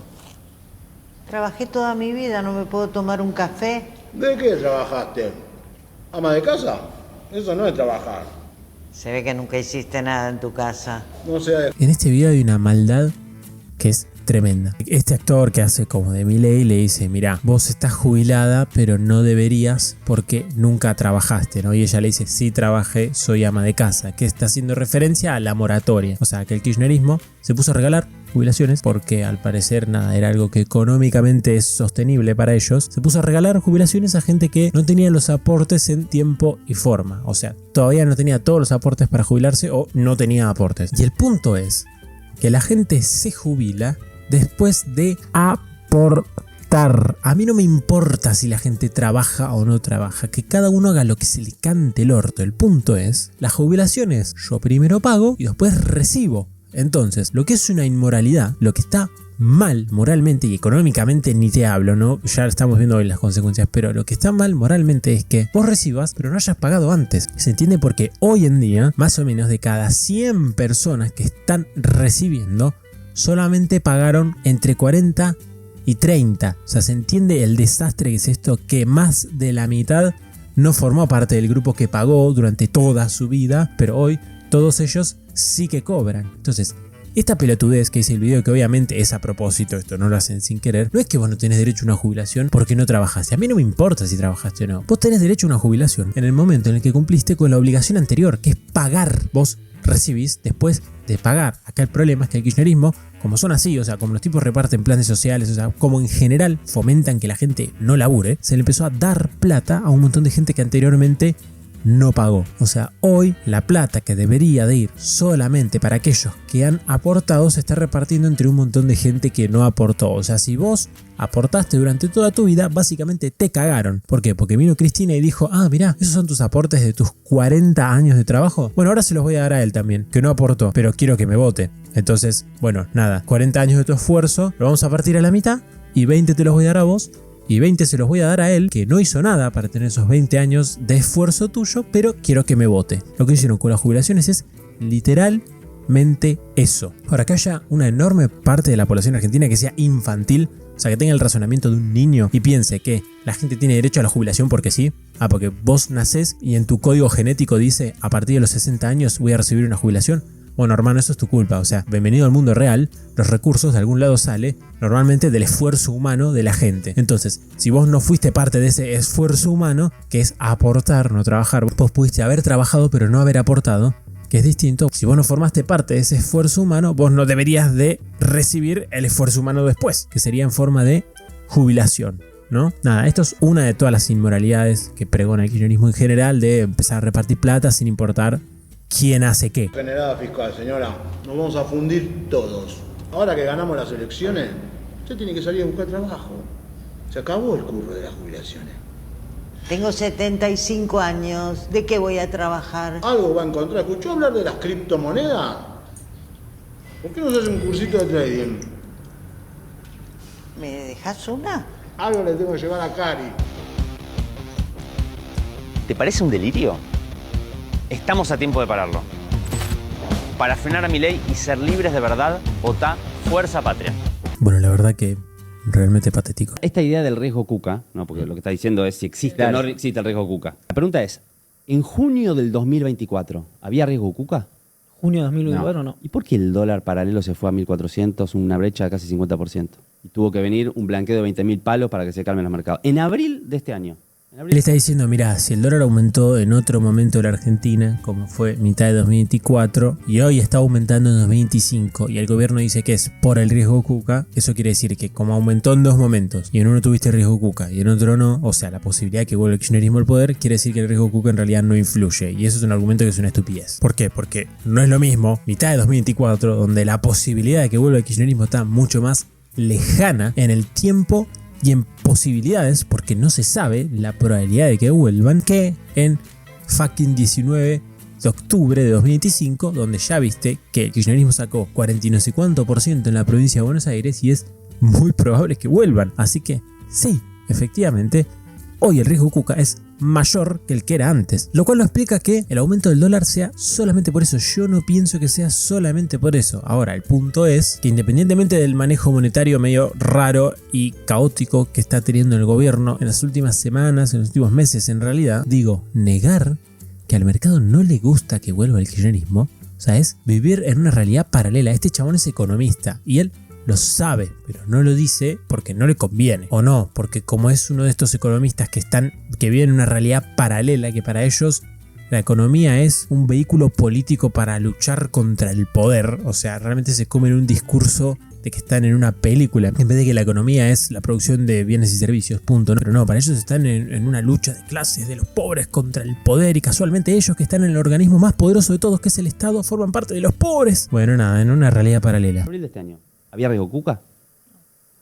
Trabajé toda mi vida, ¿no me puedo tomar un café? ¿De qué trabajaste? ¿Ama de casa? Eso no es trabajar. Se ve que nunca hiciste nada en tu casa. No sé. En este video hay una maldad que es tremenda. Este actor que hace como de Milei le dice, mirá, vos estás jubilada, pero no deberías porque nunca trabajaste, ¿no? Y ella le dice, sí trabajé, soy ama de casa, que está haciendo referencia a la moratoria. O sea, que el kirchnerismo se puso a regalar jubilaciones porque al parecer nada, era algo que económicamente es sostenible para ellos. Se puso a regalar jubilaciones a gente que no tenía los aportes en tiempo y forma. O sea, todavía no tenía todos los aportes para jubilarse o no tenía aportes. Y el punto es que la gente se jubila después de aportar. A mí no me importa si la gente trabaja o no trabaja, que cada uno haga lo que se le cante el orto. El punto es, las jubilaciones yo primero pago y después recibo. Entonces, lo que es una inmoralidad, lo que está mal moralmente y económicamente ni te hablo, ¿no? Ya estamos viendo hoy las consecuencias, pero lo que está mal moralmente es que vos recibas, pero no hayas pagado antes. Se entiende porque hoy en día, más o menos de cada 100 personas que están recibiendo, solamente pagaron entre 40 y 30. O sea, se entiende el desastre que es esto, que más de la mitad no formó parte del grupo que pagó durante toda su vida, pero hoy todos ellos sí que cobran. Entonces, esta pelotudez que dice el video, que obviamente es a propósito, esto no lo hacen sin querer, no es que vos no tenés derecho a una jubilación porque no trabajaste. A mí no me importa si trabajaste o no. Vos tenés derecho a una jubilación en el momento en el que cumpliste con la obligación anterior, que es pagar. Vos recibís después de pagar. Acá el problema es que el kirchnerismo, como son así, o sea, como los tipos reparten planes sociales, o sea, como en general fomentan que la gente no labure, se le empezó a dar plata a un montón de gente que anteriormente no pagó. O sea, hoy la plata que debería de ir solamente para aquellos que han aportado se está repartiendo entre un montón de gente que no aportó. O sea, si vos aportaste durante toda tu vida, básicamente te cagaron. ¿Por qué? Porque vino Cristina y dijo, mirá, esos son tus aportes de tus 40 años de trabajo. Bueno, ahora se los voy a dar a él también, que no aportó, pero quiero que me vote. Entonces, bueno, nada, 40 años de tu esfuerzo, lo vamos a partir a la mitad y 20 te los voy a dar a vos. Y 20 se los voy a dar a él, que no hizo nada para tener esos 20 años de esfuerzo tuyo, pero quiero que me vote. Lo que hicieron con las jubilaciones es literalmente eso. Ahora, que haya una enorme parte de la población argentina que sea infantil, o sea, que tenga el razonamiento de un niño y piense que la gente tiene derecho a la jubilación porque sí. Porque vos nacés y en tu código genético dice, a partir de los 60 años voy a recibir una jubilación. Bueno, hermano, eso es tu culpa. O sea, bienvenido al mundo real. Los recursos de algún lado sale normalmente del esfuerzo humano de la gente. Entonces, si vos no fuiste parte de ese esfuerzo humano, que es aportar, no trabajar, vos pudiste haber trabajado pero no haber aportado, que es distinto. Si vos no formaste parte de ese esfuerzo humano, vos no deberías de recibir el esfuerzo humano después, que sería en forma de jubilación, ¿no? Nada, esto es una de todas las inmoralidades que pregona el kirchnerismo en general, de empezar a repartir plata sin importar quién hace qué. Generada fiscal, señora, nos vamos a fundir todos. Ahora que ganamos las elecciones, usted tiene que salir a buscar trabajo. Se acabó el curro de las jubilaciones. Tengo 75 años. ¿De qué voy a trabajar? Algo va a encontrar. ¿Escuchó hablar de las criptomonedas? ¿Por qué no se hace un cursito de trading? ¿Me dejas una? Algo le tengo que llevar a Cari. ¿Te parece un delirio? Estamos a tiempo de pararlo. Para frenar a Milei y ser libres de verdad, votá Fuerza Patria. Bueno, la verdad que realmente patético. Esta idea del riesgo Cuca, no, porque lo que está diciendo es si existe o no existe el riesgo Cuca. La pregunta es, en junio del 2024, ¿había riesgo Cuca? Junio de 2024 no. ¿Y por qué el dólar paralelo se fue a 1.400, una brecha de casi 50%? Y tuvo que venir un blanqueo de 20.000 palos para que se calmen los mercados. En abril de este año, Él está diciendo, mirá, si el dólar aumentó en otro momento de la Argentina, como fue mitad de 2024, y hoy está aumentando en 2025, y el gobierno dice que es por el riesgo Cuca, eso quiere decir que como aumentó en dos momentos, y en uno tuviste riesgo Cuca, y en otro no, o sea, la posibilidad de que vuelva el kirchnerismo al poder, quiere decir que el riesgo Cuca en realidad no influye, y eso es un argumento que es una estupidez. ¿Por qué? Porque no es lo mismo mitad de 2024, donde la posibilidad de que vuelva el kirchnerismo está mucho más lejana en el tiempo y en posibilidades, porque no se sabe la probabilidad de que vuelvan, que en fucking 19 de octubre de 2025, donde ya viste que el kirchnerismo sacó 40 y no sé cuánto % en la provincia de Buenos Aires y es muy probable que vuelvan. Así que sí, efectivamente, hoy el riesgo Cuca es mayor que el que era antes, lo cual no explica que el aumento del dólar sea solamente por eso. Yo no pienso que sea solamente por eso. Ahora, el punto es que independientemente del manejo monetario medio raro y caótico que está teniendo el gobierno en las últimas semanas, en los últimos meses, en realidad, digo, negar que al mercado no le gusta que vuelva el kirchnerismo, o sea, es vivir en una realidad paralela. Este chabón es economista y él lo sabe, pero no lo dice porque no le conviene. O no, porque como es uno de estos economistas que viven en una realidad paralela, que para ellos la economía es un vehículo político para luchar contra el poder. O sea, realmente se comen un discurso de que están en una película, en vez de que la economía es la producción de bienes y servicios, punto. ¿No? Pero no, para ellos están en una lucha de clases, de los pobres contra el poder, y casualmente ellos que están en el organismo más poderoso de todos, que es el Estado, forman parte de los pobres. Bueno, nada, en una realidad paralela. Abril de este año. ¿Había riesgo Cuca?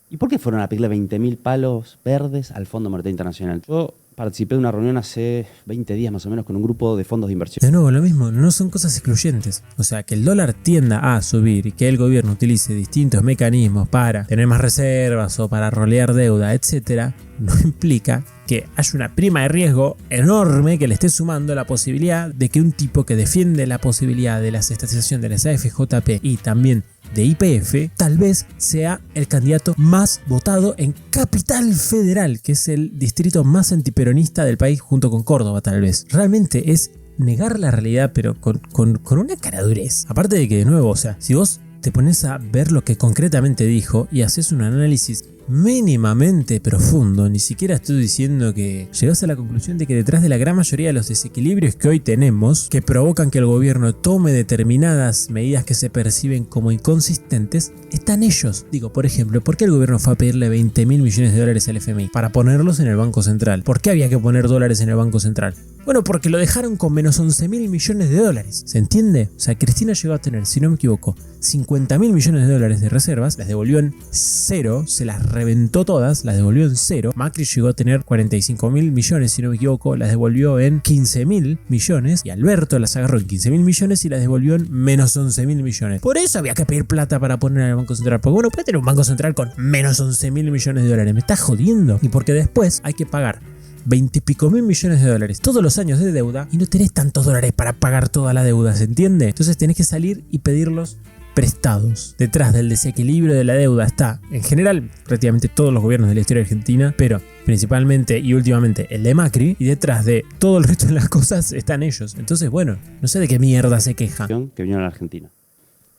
¿Y por qué fueron a pedirle 20.000 palos verdes al Fondo Monetario Internacional? Yo participé de una reunión hace 20 días más o menos con un grupo de fondos de inversión. De nuevo, lo mismo, no son cosas excluyentes. O sea, que el dólar tienda a subir y que el gobierno utilice distintos mecanismos para tener más reservas o para rolear deuda, etcétera, no implica que haya una prima de riesgo enorme que le esté sumando la posibilidad de que un tipo que defiende la posibilidad de la estatización de las AFJP y también de YPF, tal vez sea el candidato más votado en Capital Federal, que es el distrito más antiperonista del país junto con Córdoba, tal vez. Realmente es negar la realidad, pero con una caradurez. Aparte de que, de nuevo, o sea, si vos te pones a ver lo que concretamente dijo y haces un análisis mínimamente profundo, ni siquiera estoy diciendo que llegas a la conclusión de que detrás de la gran mayoría de los desequilibrios que hoy tenemos, que provocan que el gobierno tome determinadas medidas que se perciben como inconsistentes, están ellos. Digo, por ejemplo, ¿por qué el gobierno fue a pedirle 20.000 millones de dólares al FMI? Para ponerlos en el Banco Central. ¿Por qué había que poner dólares en el Banco Central? Bueno, porque lo dejaron con menos 11.000 millones de dólares. ¿Se entiende? O sea, Cristina llegó a tener, si no me equivoco, 50.000 millones de dólares de reservas, las devolvió en cero, se las reventó todas, las devolvió en cero. Macri llegó a tener 45.000 millones, si no me equivoco, las devolvió en 15.000 millones. Y Alberto las agarró en 15.000 millones y las devolvió en menos 11.000 millones. Por eso había que pedir plata para poner en el Banco Central. Porque bueno, puede tener un Banco Central con menos 11.000 millones de dólares. Me está jodiendo. Y porque después hay que pagar 20 y pico mil millones de dólares todos los años de deuda y no tenés tantos dólares para pagar toda la deuda, ¿se entiende? Entonces tenés que salir y pedirlos prestados. Detrás del desequilibrio de la deuda está, en general, prácticamente todos los gobiernos de la historia argentina, pero principalmente y últimamente el de Macri, y detrás de todo el resto de las cosas están ellos. Entonces, bueno, no sé de qué mierda se queja. Que vinieron a la Argentina.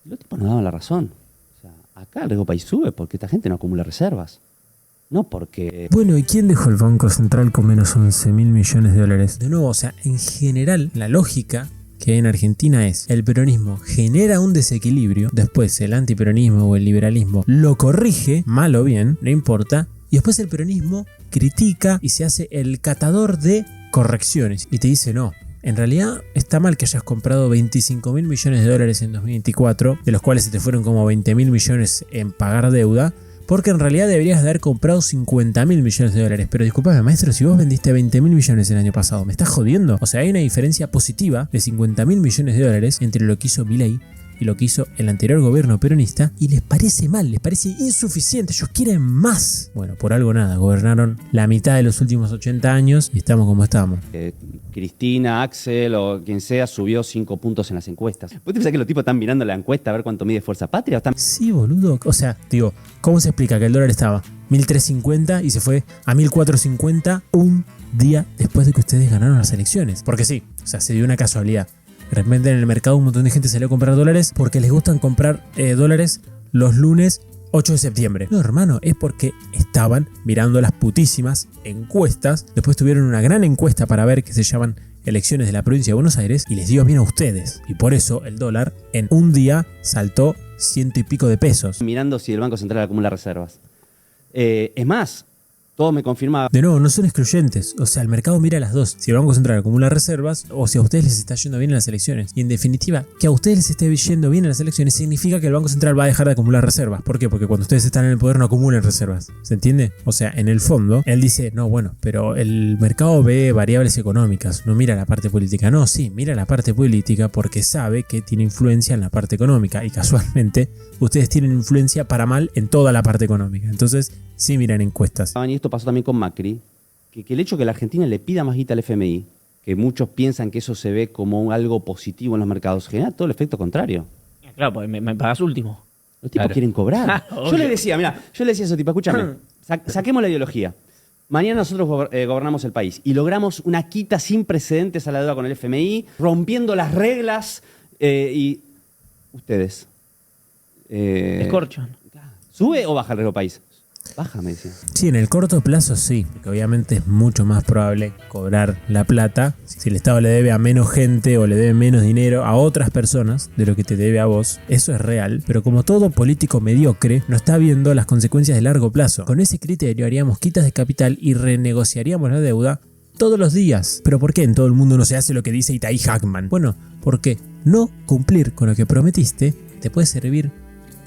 Y los tipos nos daban la razón. O sea, acá el riesgo país sube porque esta gente no acumula reservas. No porque... Bueno, ¿y quién dejó el Banco Central con menos 11.000 millones de dólares? De nuevo, o sea, en general, la lógica que hay en Argentina es: el peronismo genera un desequilibrio, después el antiperonismo o el liberalismo lo corrige, mal o bien, no importa, y después el peronismo critica y se hace el catador de correcciones y te dice: no, en realidad está mal que hayas comprado 25.000 millones de dólares en 2024, de los cuales se te fueron como 20.000 millones en pagar deuda, porque en realidad deberías de haber comprado 50.000 millones de dólares. Pero disculpame, maestro, si vos vendiste 20.000 millones el año pasado, ¿me estás jodiendo? O sea, hay una diferencia positiva de 50.000 millones de dólares entre lo que hizo Milei y lo que hizo el anterior gobierno peronista, y les parece mal, les parece insuficiente, ellos quieren más. Bueno, por algo nada, gobernaron la mitad de los últimos 80 años y estamos como estamos. Cristina, Axel o quien sea subió 5 puntos en las encuestas. ¿Vos te pensás que los tipos están mirando la encuesta a ver cuánto mide Fuerza Patria? ¿O están... Sí, boludo. O sea, digo, ¿cómo se explica que el dólar estaba 1.350 y se fue a 1.450 un día después de que ustedes ganaron las elecciones? Porque sí, o sea, se dio una casualidad. De repente en el mercado un montón de gente salió a comprar dólares porque les gustan comprar dólares los lunes 8 de septiembre. No, hermano, es porque estaban mirando las putísimas encuestas. Después tuvieron una gran encuesta para ver que se llaman elecciones de la provincia de Buenos Aires y les dio bien a ustedes. Y por eso el dólar en un día saltó 100 y pico de pesos. Mirando si el Banco Central acumula reservas. Es más, todo me confirma. De nuevo, no son excluyentes. O sea, el mercado mira las dos. Si el Banco Central acumula reservas o si a ustedes les está yendo bien en las elecciones. Y en definitiva, que a ustedes les esté yendo bien en las elecciones significa que el Banco Central va a dejar de acumular reservas. ¿Por qué? Porque cuando ustedes están en el poder no acumulan reservas. ¿Se entiende? O sea, en el fondo, él dice, no, bueno, pero el mercado ve variables económicas, no mira la parte política. No, sí, mira la parte política porque sabe que tiene influencia en la parte económica. Y casualmente, ustedes tienen influencia para mal en toda la parte económica. Entonces, sí miran encuestas. Y esto pasó también con Macri, que el hecho de que la Argentina le pida más guita al FMI, que muchos piensan que eso se ve como algo positivo en los mercados, genera todo el efecto contrario. Claro, pues me pagas último. Los tipos quieren cobrar. Yo le decía a esos tipos, escúchame, saquemos la ideología. Mañana nosotros gobernamos el país y logramos una quita sin precedentes a la deuda con el FMI, rompiendo las reglas y ustedes. Escorchan. ¿Sube o baja el riesgo país? Baja, me decía. Sí, en el corto plazo sí, porque obviamente es mucho más probable cobrar la plata si el Estado le debe a menos gente o le debe menos dinero a otras personas de lo que te debe a vos. Eso es real, pero como todo político mediocre no está viendo las consecuencias de largo plazo. Con ese criterio haríamos quitas de capital y renegociaríamos la deuda todos los días. ¿Pero por qué en todo el mundo no se hace lo que dice Itaí Hackman? Bueno, porque no cumplir con lo que prometiste te puede servir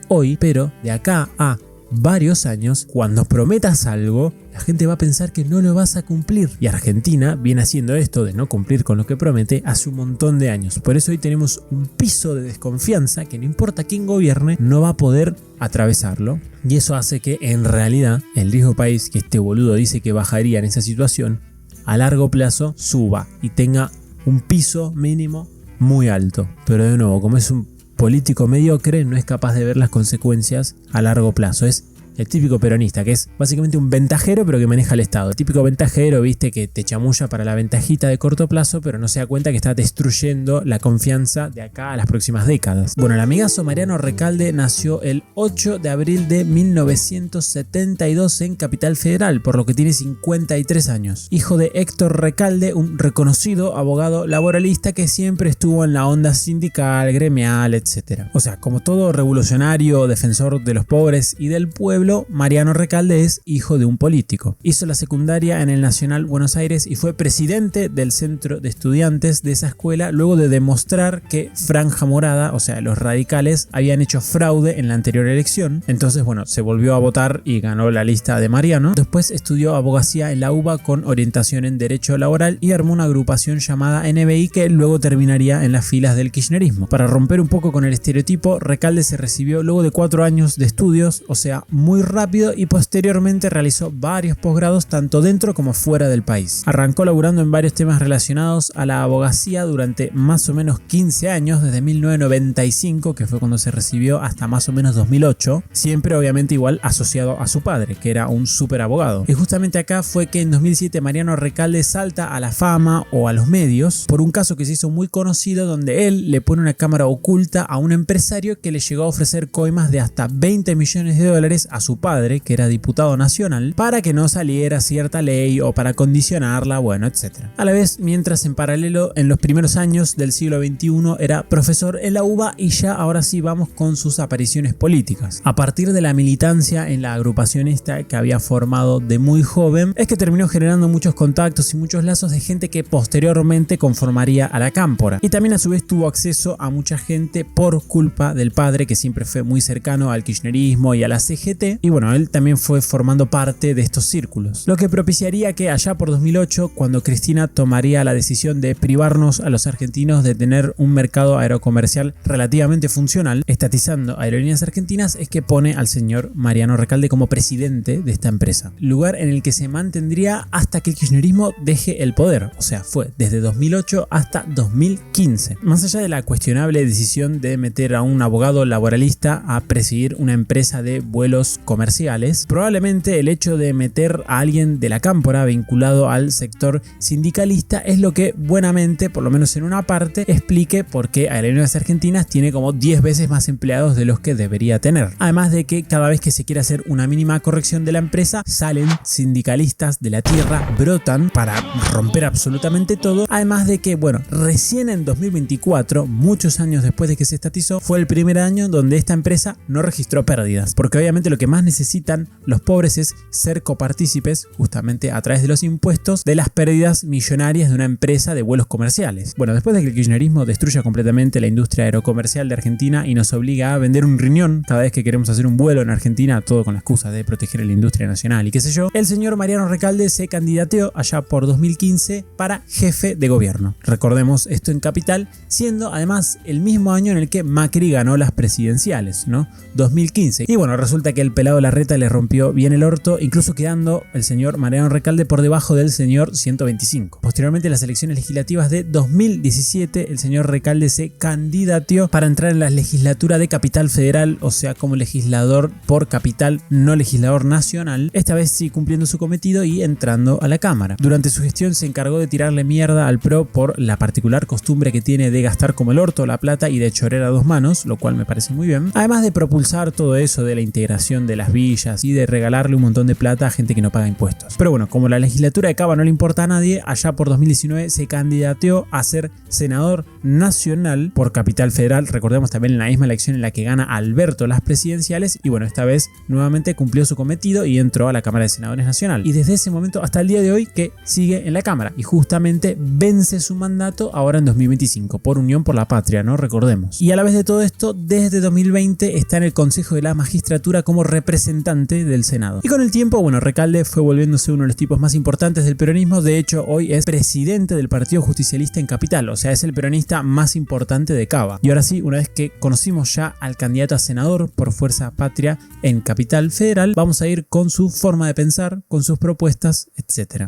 hoy, pero de acá a varios años, cuando prometas algo, la gente va a pensar que no lo vas a cumplir. Y Argentina viene haciendo esto de no cumplir con lo que promete hace un montón de años. Por eso hoy tenemos un piso de desconfianza que no importa quién gobierne, no va a poder atravesarlo. Y eso hace que en realidad el riesgo país que este boludo dice que bajaría en esa situación, a largo plazo suba y tenga un piso mínimo muy alto. Pero de nuevo, como es un político mediocre, no es capaz de ver las consecuencias a largo plazo. Es el típico peronista, que es básicamente un ventajero pero que maneja el Estado. El típico ventajero, viste, que te chamulla para la ventajita de corto plazo, pero no se da cuenta que está destruyendo la confianza de acá a las próximas décadas. Bueno, el amigazo Mariano Recalde nació el 8 de abril de 1972 en Capital Federal, por lo que tiene 53 años. Hijo de Héctor Recalde, un reconocido abogado laboralista que siempre estuvo en la onda sindical, gremial, etc. O sea, como todo revolucionario, defensor de los pobres y del pueblo, Mariano Recalde es hijo de un político. Hizo la secundaria en el Nacional Buenos Aires y fue presidente del centro de estudiantes de esa escuela luego de demostrar que Franja Morada, o sea, los radicales, habían hecho fraude en la anterior elección. Entonces, bueno, se volvió a votar y ganó la lista de Mariano. Después estudió abogacía en la UBA con orientación en Derecho Laboral y armó una agrupación llamada NBI que luego terminaría en las filas del kirchnerismo. Para romper un poco con el estereotipo, Recalde se recibió luego de 4 años de estudios, o sea, muy rápido, y posteriormente realizó varios posgrados tanto dentro como fuera del país. Arrancó laburando en varios temas relacionados a la abogacía durante más o menos 15 años, desde 1995, que fue cuando se recibió, hasta más o menos 2008, siempre obviamente igual asociado a su padre, que era un súper abogado. Y justamente acá fue que en 2007 Mariano Recalde salta a la fama o a los medios por un caso que se hizo muy conocido donde él le pone una cámara oculta a un empresario que le llegó a ofrecer coimas de hasta 20 millones de dólares a su padre, que era diputado nacional, para que no saliera cierta ley o para condicionarla, bueno, etc. A la vez, mientras en paralelo, en los primeros años del siglo XXI era profesor en la UBA y ya ahora sí vamos con sus apariciones políticas. A partir de la militancia en la agrupación esta que había formado de muy joven, es que terminó generando muchos contactos y muchos lazos de gente que posteriormente conformaría a la Cámpora. Y también a su vez tuvo acceso a mucha gente por culpa del padre, que siempre fue muy cercano al kirchnerismo y a la CGT, y bueno, él también fue formando parte de estos círculos, lo que propiciaría que allá por 2008, cuando Cristina tomaría la decisión de privarnos a los argentinos de tener un mercado aerocomercial relativamente funcional, estatizando Aerolíneas Argentinas, es que pone al señor Mariano Recalde como presidente de esta empresa, lugar en el que se mantendría hasta que el kirchnerismo deje el poder, o sea, fue desde 2008 hasta 2015. Más allá de la cuestionable decisión de meter a un abogado laboralista a presidir una empresa de vuelos comerciales, probablemente el hecho de meter a alguien de la cámpora vinculado al sector sindicalista es lo que buenamente, por lo menos en una parte, explique por qué Aerolíneas Argentinas tiene como 10 veces más empleados de los que debería tener. Además de que cada vez que se quiere hacer una mínima corrección de la empresa, salen sindicalistas de la tierra, brotan para romper absolutamente todo. Además de que, bueno, recién en 2024, muchos años después de que se estatizó, fue el primer año donde esta empresa no registró pérdidas, porque obviamente lo que más necesitan los pobres es ser copartícipes, justamente a través de los impuestos, de las pérdidas millonarias de una empresa de vuelos comerciales. Bueno, después de que el kirchnerismo destruya completamente la industria aerocomercial de Argentina y nos obliga a vender un riñón cada vez que queremos hacer un vuelo en Argentina, todo con la excusa de proteger la industria nacional y qué sé yo, el señor Mariano Recalde se candidateó allá por 2015 para jefe de gobierno. Recordemos esto en Capital, siendo además el mismo año en el que Macri ganó las presidenciales, ¿no? 2015. Y bueno, resulta que el pelado Larreta le rompió bien el orto, incluso quedando el señor Mariano Recalde por debajo del señor 125. Posteriormente, en las elecciones legislativas de 2017, el señor Recalde se candidateó para entrar en la legislatura de Capital Federal, o sea, como legislador por Capital, no legislador nacional, esta vez sí cumpliendo su cometido y entrando a la Cámara. Durante su gestión se encargó de tirarle mierda al PRO por la particular costumbre que tiene de gastar como el orto la plata y de chorer a dos manos, lo cual me parece muy bien. Además de propulsar todo eso de la integración de las villas y de regalarle un montón de plata a gente que no paga impuestos. Pero bueno, como la legislatura de Cava no le importa a nadie, allá por 2019 se candidateó a ser senador nacional por Capital Federal. Recordemos también en la misma elección en la que gana Alberto las presidenciales y bueno, esta vez nuevamente cumplió su cometido y entró a la Cámara de Senadores Nacional. Y desde ese momento hasta el día de hoy que sigue en la Cámara y justamente vence su mandato ahora en 2025 por Unión por la Patria, ¿no? Recordemos. Y a la vez de todo esto, desde 2020 está en el Consejo de la Magistratura como representante del Senado. Y con el tiempo, bueno, Recalde fue volviéndose uno de los tipos más importantes del peronismo. De hecho, hoy es presidente del Partido Justicialista en Capital, o sea, es el peronista más importante de Cava. Y ahora sí, una vez que conocimos ya al candidato a senador por Fuerza Patria en Capital Federal, vamos a ir con su forma de pensar, con sus propuestas, etc.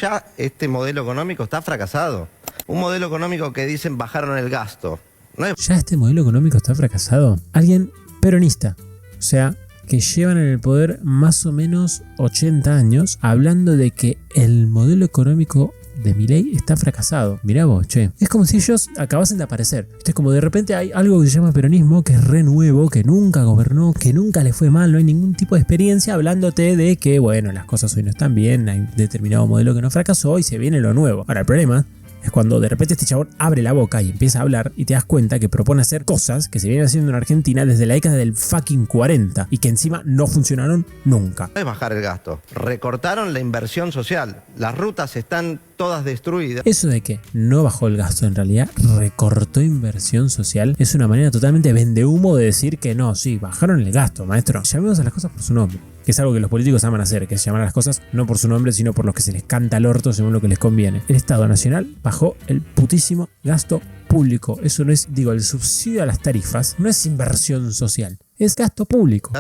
Ya este modelo económico está fracasado. Un modelo económico que dicen bajaron el gasto. No es... ¿Ya este modelo económico está fracasado? Alguien peronista, o sea, que llevan en el poder más o menos 80 años hablando de que el modelo económico de Milei está fracasado. Mirá vos, che. Es como si ellos acabasen de aparecer. Esto es como de repente hay algo que se llama peronismo, que es re nuevo, que nunca gobernó, que nunca le fue mal, no hay ningún tipo de experiencia hablándote de que, bueno, las cosas hoy no están bien, hay determinado modelo que no fracasó y se viene lo nuevo. Ahora, el problema es cuando de repente este chabón abre la boca y empieza a hablar y te das cuenta que propone hacer cosas que se vienen haciendo en Argentina desde la década del fucking 40 y que encima no funcionaron nunca. No es bajar el gasto. Recortaron la inversión social. Las rutas están todas destruidas. Eso de que no bajó el gasto, en realidad recortó inversión social, es una manera totalmente vendehumo de decir que no, sí, bajaron el gasto, maestro. Llamemos a las cosas por su nombre, que es algo que los políticos aman hacer, que es llamar a las cosas no por su nombre, sino por lo que se les canta al orto según lo que les conviene. El Estado Nacional bajó el putísimo gasto público. Eso no es, digo, el subsidio a las tarifas no es inversión social, es gasto público.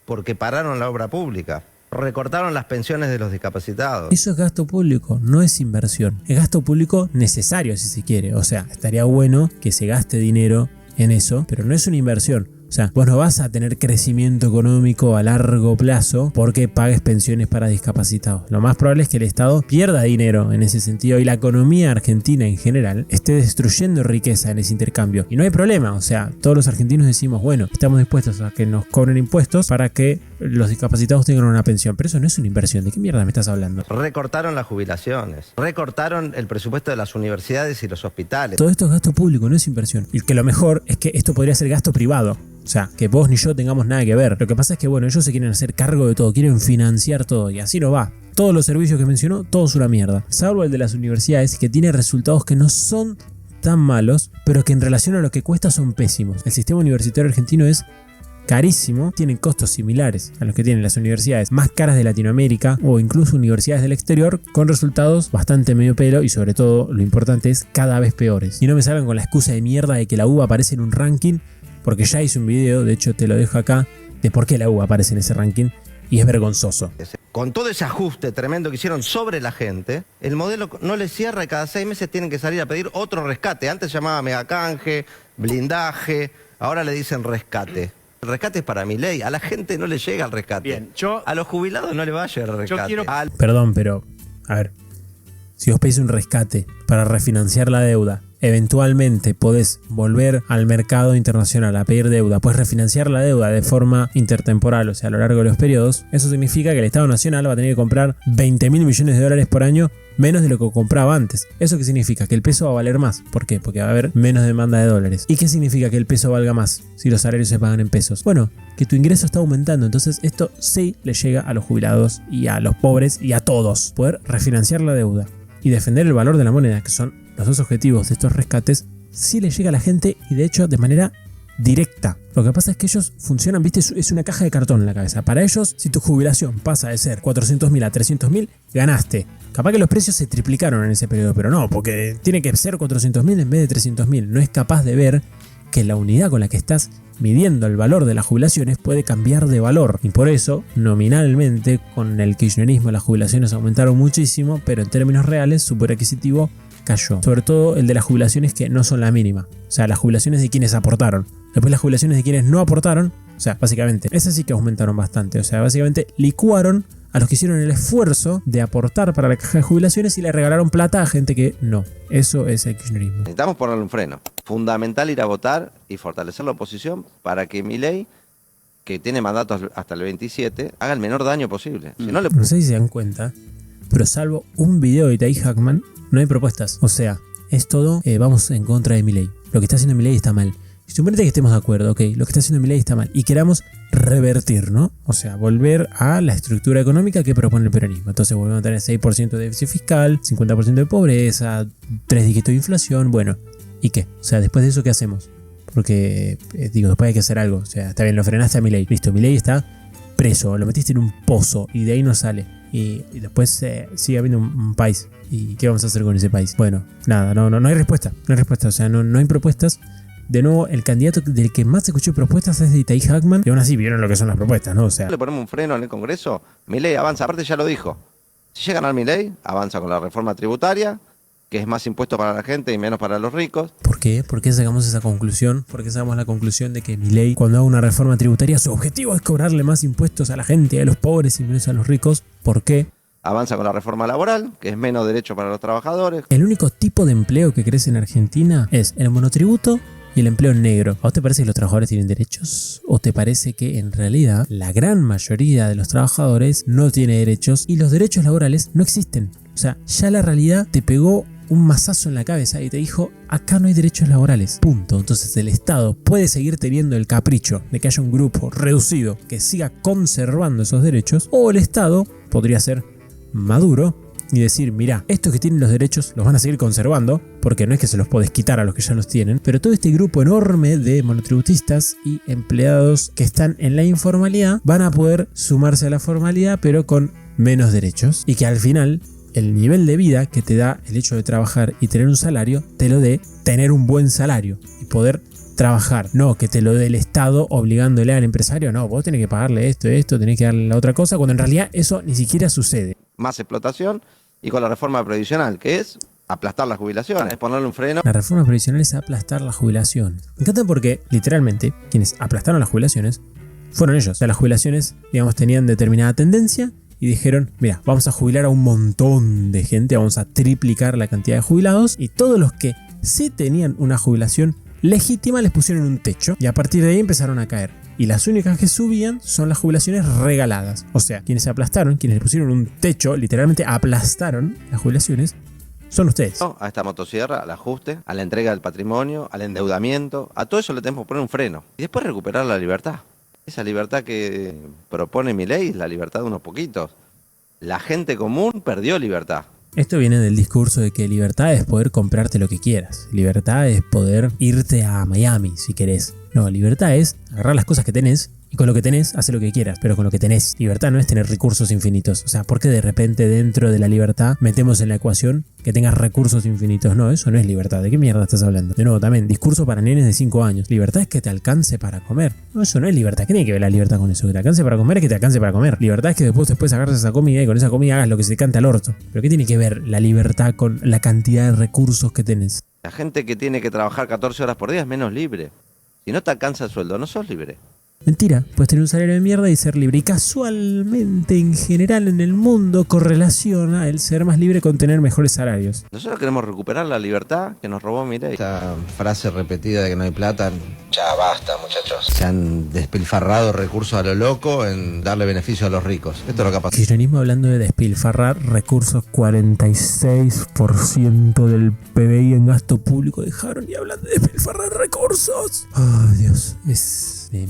Porque pararon la obra pública. Recortaron las pensiones de los discapacitados. Eso es gasto público, no es inversión. Es gasto público necesario si se quiere. O sea, estaría bueno que se gaste dinero en eso, pero no es una inversión. O sea, vos no vas a tener crecimiento económico a largo plazo porque pagues pensiones para discapacitados. Lo más probable es que el Estado pierda dinero en ese sentido y la economía argentina en general esté destruyendo riqueza en ese intercambio. Y no hay problema, o sea, todos los argentinos decimos, bueno, estamos dispuestos a que nos cobren impuestos para que los discapacitados tengan una pensión. Pero eso no es una inversión. ¿De qué mierda me estás hablando? Recortaron las jubilaciones. Recortaron el presupuesto de las universidades y los hospitales. Todo esto es gasto público, no es inversión. Y que lo mejor es que esto podría ser gasto privado. O sea, que vos ni yo tengamos nada que ver. Lo que pasa es que, bueno, ellos se quieren hacer cargo de todo, quieren financiar todo y así no va. Todos los servicios que mencionó, todos una mierda. Salvo el de las universidades, que tiene resultados que no son tan malos, pero que en relación a lo que cuesta son pésimos. El sistema universitario argentino es carísimo, tienen costos similares a los que tienen las universidades más caras de Latinoamérica o incluso universidades del exterior, con resultados bastante medio pelo y sobre todo, lo importante es, cada vez peores. Y no me salgan con la excusa de mierda de que la UBA aparece en un ranking, porque ya hice un video, de hecho te lo dejo acá, de por qué la UBA aparece en ese ranking y es vergonzoso. Con todo ese ajuste tremendo que hicieron sobre la gente, el modelo no les cierra y cada 6 meses tienen que salir a pedir otro rescate. Antes se llamaba megacanje, blindaje, Ahora le dicen rescate. El rescate es para Milei. A la gente no le llega el rescate. Bien, a los jubilados no le va a llegar el rescate. quiero- Perdón, pero, a ver, si vos pedís un rescate para refinanciar la deuda, eventualmente podés volver al mercado internacional a pedir deuda, puedes refinanciar la deuda de forma intertemporal, o sea, a lo largo de los periodos, eso significa que el Estado Nacional va a tener que comprar 20.000 millones de dólares por año menos de lo que compraba antes. ¿Eso qué significa? Que el peso va a valer más. ¿Por qué? Porque va a haber menos demanda de dólares. ¿Y qué significa que el peso valga más si los salarios se pagan en pesos? Bueno, que tu ingreso está aumentando. Entonces esto sí le llega a los jubilados y a los pobres y a todos. Poder refinanciar la deuda y defender el valor de la moneda, que son los dos objetivos de estos rescates, sí le llega a la gente y de hecho de manera directa. Lo que pasa es que ellos funcionan, viste, es una caja de cartón en la cabeza. Para ellos, si tu jubilación pasa de ser 400.000 a 300.000, ganaste. Capaz que los precios se triplicaron en ese periodo, pero no, porque tiene que ser 400.000 en vez de 300.000. No es capaz de ver que la unidad con la que estás midiendo el valor de las jubilaciones puede cambiar de valor. Y por eso, nominalmente, con el kirchnerismo las jubilaciones aumentaron muchísimo, pero en términos reales su poder adquisitivo cayó. Sobre todo el de las jubilaciones que no son la mínima. O sea, las jubilaciones de quienes aportaron. Después las jubilaciones de quienes no aportaron. O sea, básicamente, esas sí que aumentaron bastante. O sea, básicamente licuaron a los que hicieron el esfuerzo de aportar para la caja de jubilaciones y le regalaron plata a gente que no. Eso es el kirchnerismo. Necesitamos ponerle un freno. Fundamental ir a votar y fortalecer la oposición para que Milei, que tiene mandatos hasta el 27, haga el menor daño posible. Si no, No sé si se dan cuenta, pero salvo un video de Itay Hackman, no hay propuestas. O sea, es todo, vamos en contra de Milei. Lo que está haciendo Milei está mal. Y suponete que estemos de acuerdo, ok, lo que está haciendo Milei está mal. Y queramos revertir, ¿no? O sea, volver a la estructura económica que propone el peronismo. Entonces volvemos a tener 6% de déficit fiscal, 50% de pobreza, 3 dígitos de inflación, bueno. ¿Y qué? O sea, después de eso, ¿qué hacemos? Porque, digo, después hay que hacer algo. O sea, está bien, lo frenaste a Milei. Listo, Milei está preso, lo metiste en un pozo y de ahí no sale. Y después sigue habiendo un país. ¿Y qué vamos a hacer con ese país? Bueno, nada, no hay respuesta. No hay respuesta, o sea, no hay propuestas. De nuevo, el candidato del que más escuché propuestas es de Itay Hackman. Y aún así vieron lo que son las propuestas, ¿no? O sea, le ponemos un freno en el Congreso, Milei avanza. Aparte ya lo dijo. Si llega a ganar Milei, avanza con la reforma tributaria, que es más impuesto para la gente y menos para los ricos. ¿por qué? ¿Por qué sacamos esa conclusión? ¿Por qué sacamos la conclusión de que Milei, cuando haga una reforma tributaria, su objetivo es cobrarle más impuestos a la gente y a los pobres y menos a los ricos? ¿Por qué? Avanza con la reforma laboral, que es menos derecho para los trabajadores. El único tipo de empleo que crece en Argentina es el monotributo y el empleo negro. ¿A vos te parece que los trabajadores tienen derechos? ¿O te parece que en realidad la gran mayoría de los trabajadores no tiene derechos y los derechos laborales no existen? O sea, ya la realidad te pegó un mazazo en la cabeza y te dijo, acá no hay derechos laborales, punto. Entonces el Estado puede seguir teniendo el capricho de que haya un grupo reducido que siga conservando esos derechos, o el Estado podría ser maduro y decir, mirá, estos que tienen los derechos los van a seguir conservando, porque no es que se los podés quitar a los que ya los tienen, pero todo este grupo enorme de monotributistas y empleados que están en la informalidad van a poder sumarse a la formalidad, pero con menos derechos, y que al final el nivel de vida que te da el hecho de trabajar y tener un salario, te lo dé tener un buen salario y poder trabajar. No que te lo dé el Estado obligándole al empresario, no, vos tenés que pagarle esto, tenés que darle la otra cosa, cuando en realidad eso ni siquiera sucede. Más explotación y con la reforma previsional, que es aplastar las jubilaciones, es ponerle un freno. La reforma previsional es aplastar las jubilaciones. Me encanta porque, literalmente, quienes aplastaron las jubilaciones fueron ellos. O sea, las jubilaciones, digamos, tenían determinada tendencia y dijeron, mira, vamos a jubilar a un montón de gente, vamos a triplicar la cantidad de jubilados, y todos los que sí tenían una jubilación legítima les pusieron un techo y a partir de ahí empezaron a caer. Y las únicas que subían son las jubilaciones regaladas. O sea, quienes se aplastaron, quienes le pusieron un techo, literalmente aplastaron las jubilaciones, son ustedes. A esta motosierra, al ajuste, a la entrega del patrimonio, al endeudamiento, a todo eso le tenemos que poner un freno. Y después recuperar la libertad. Esa libertad que propone Milei es la libertad de unos poquitos. La gente común perdió libertad. Esto viene del discurso de que libertad es poder comprarte lo que quieras. Libertad es poder irte a Miami si querés. No, libertad es agarrar las cosas que tenés y con lo que tenés hacer lo que quieras, pero con lo que tenés. Libertad no es tener recursos infinitos. O sea, ¿por qué de repente dentro de la libertad metemos en la ecuación que tengas recursos infinitos? No, eso no es libertad. ¿De qué mierda estás hablando? De nuevo, también, discurso para nenes de 5 años. Libertad es que te alcance para comer. No, eso no es libertad. ¿Qué tiene que ver la libertad con eso? Que te alcance para comer es que te alcance para comer. Libertad es que después agarres esa comida y con esa comida hagas lo que se te cante al orto. ¿Pero qué tiene que ver la libertad con la cantidad de recursos que tenés? La gente que tiene que trabajar 14 horas por día es menos libre. Si no te alcanza el sueldo, no sos libre. Mentira, puedes tener un salario de mierda y ser libre. Y casualmente, en general, en el mundo correlaciona el ser más libre con tener mejores salarios. Nosotros queremos recuperar la libertad que nos robó Milei. Esa frase repetida de que no hay plata, ya basta, muchachos. Se han despilfarrado recursos a lo loco en darle beneficio a los ricos. Esto es lo que ha pasado. Kirchnerismo hablando de despilfarrar recursos, 46% del PBI en gasto público dejaron, y hablando de despilfarrar recursos. Ay, Dios, me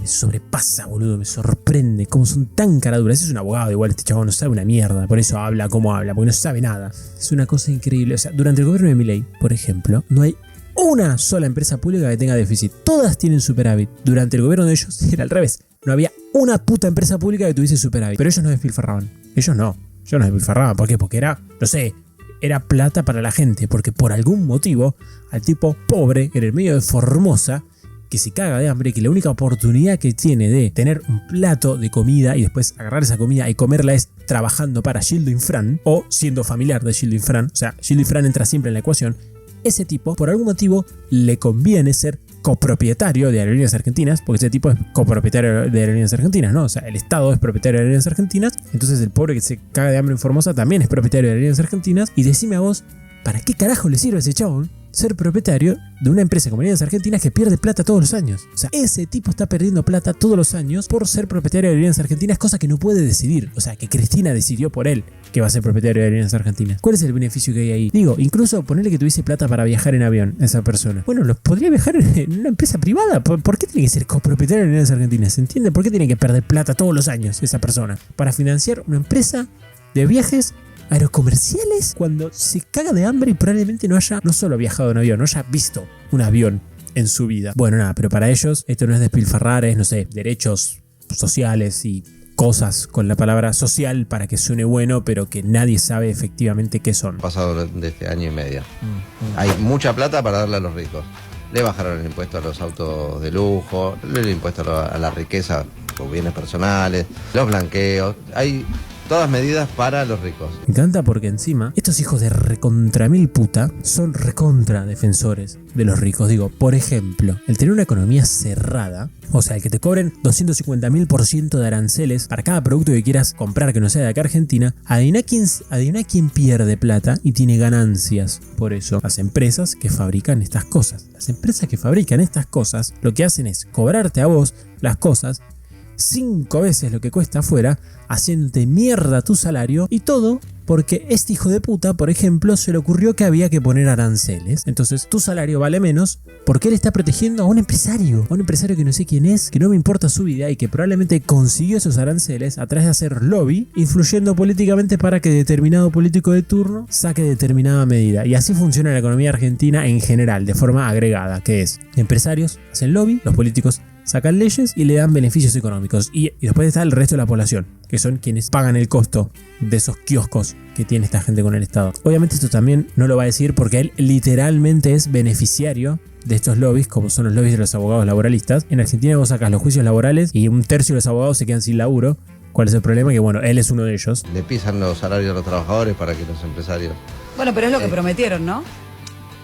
sobrepasa, boludo, me sorprende cómo son tan caraduras. Es un abogado, igual este chabón no sabe una mierda, por eso habla como habla, porque no sabe nada. Es una cosa increíble. O sea, durante el gobierno de Milei, por ejemplo, no hay una sola empresa pública que tenga déficit. Todas tienen superávit. Durante el gobierno de ellos era al revés. No había una puta empresa pública que tuviese superávit. Pero ellos no despilfarraban. Ellos no despilfarraban. ¿Por qué? Porque era, no sé, era plata para la gente. Porque por algún motivo, al tipo pobre en el medio de Formosa, que se caga de hambre, que la única oportunidad que tiene de tener un plato de comida y después agarrar esa comida y comerla es trabajando para Gildo Infran o siendo familiar de Gildo Infran. O sea, Gildo Infran entra siempre en la ecuación. Ese tipo, por algún motivo, le conviene ser copropietario de Aerolíneas Argentinas, porque ese tipo es copropietario de Aerolíneas Argentinas, ¿no? O sea, el Estado es propietario de Aerolíneas Argentinas, entonces el pobre que se caga de hambre en Formosa también es propietario de Aerolíneas Argentinas. Y decime a vos, ¿para qué carajo le sirve a ese chabón ser propietario de una empresa como Aerolíneas Argentinas que pierde plata todos los años? O sea, ese tipo está perdiendo plata todos los años por ser propietario de Aerolíneas Argentinas, cosa que no puede decidir. O sea, que Cristina decidió por él que va a ser propietario de Aerolíneas Argentinas. ¿Cuál es el beneficio que hay ahí? Digo, incluso ponerle que tuviese plata para viajar en avión a esa persona. Bueno, podría viajar en una empresa privada. ¿Por qué tiene que ser copropietario de Aerolíneas Argentinas? ¿Se entiende? ¿Por qué tiene que perder plata todos los años esa persona para financiar una empresa de viajes aerocomerciales cuando se caga de hambre y probablemente no haya no solo viajado en avión, no haya visto un avión en su vida? Bueno, nada, pero para ellos esto no es despilfarrar, es, no sé, derechos sociales y cosas con la palabra social para que suene bueno, pero que nadie sabe efectivamente qué son. Pasado de este año y medio. Hay mucha plata para darle a los ricos. Le bajaron el impuesto a los autos de lujo, el impuesto a la riqueza por bienes personales, los blanqueos. Hay todas medidas para los ricos. Me encanta porque encima estos hijos de recontra mil puta son recontra defensores de los ricos. Digo, por ejemplo, el tener una economía cerrada, o sea, el que te cobren 250.000% de aranceles para cada producto que quieras comprar que no sea de acá Argentina. Adivina quién pierde plata y tiene ganancias por eso. Las empresas que fabrican estas cosas. Las empresas que fabrican estas cosas lo que hacen es cobrarte a vos las cosas 5 veces lo que cuesta afuera, haciéndote mierda tu salario, y todo porque este hijo de puta, por ejemplo, se le ocurrió que había que poner aranceles. Entonces tu salario vale menos porque él está protegiendo a un empresario que no sé quién es, que no me importa su vida y que probablemente consiguió esos aranceles a través de hacer lobby, influyendo políticamente para que determinado político de turno saque determinada medida. Y así funciona la economía argentina en general, de forma agregada, que es: empresarios hacen lobby, los políticos sacan leyes y le dan beneficios económicos. Y después está el resto de la población, que son quienes pagan el costo de esos kioscos que tiene esta gente con el Estado. Obviamente esto también no lo va a decir porque él literalmente es beneficiario de estos lobbies, como son los lobbies de los abogados laboralistas. En Argentina vos sacas los juicios laborales y 1/3 de los abogados se quedan sin laburo. ¿Cuál es el problema? Que bueno, él es uno de ellos. Le pisan los salarios a los trabajadores para que los empresarios... Bueno, pero es lo que prometieron, ¿no?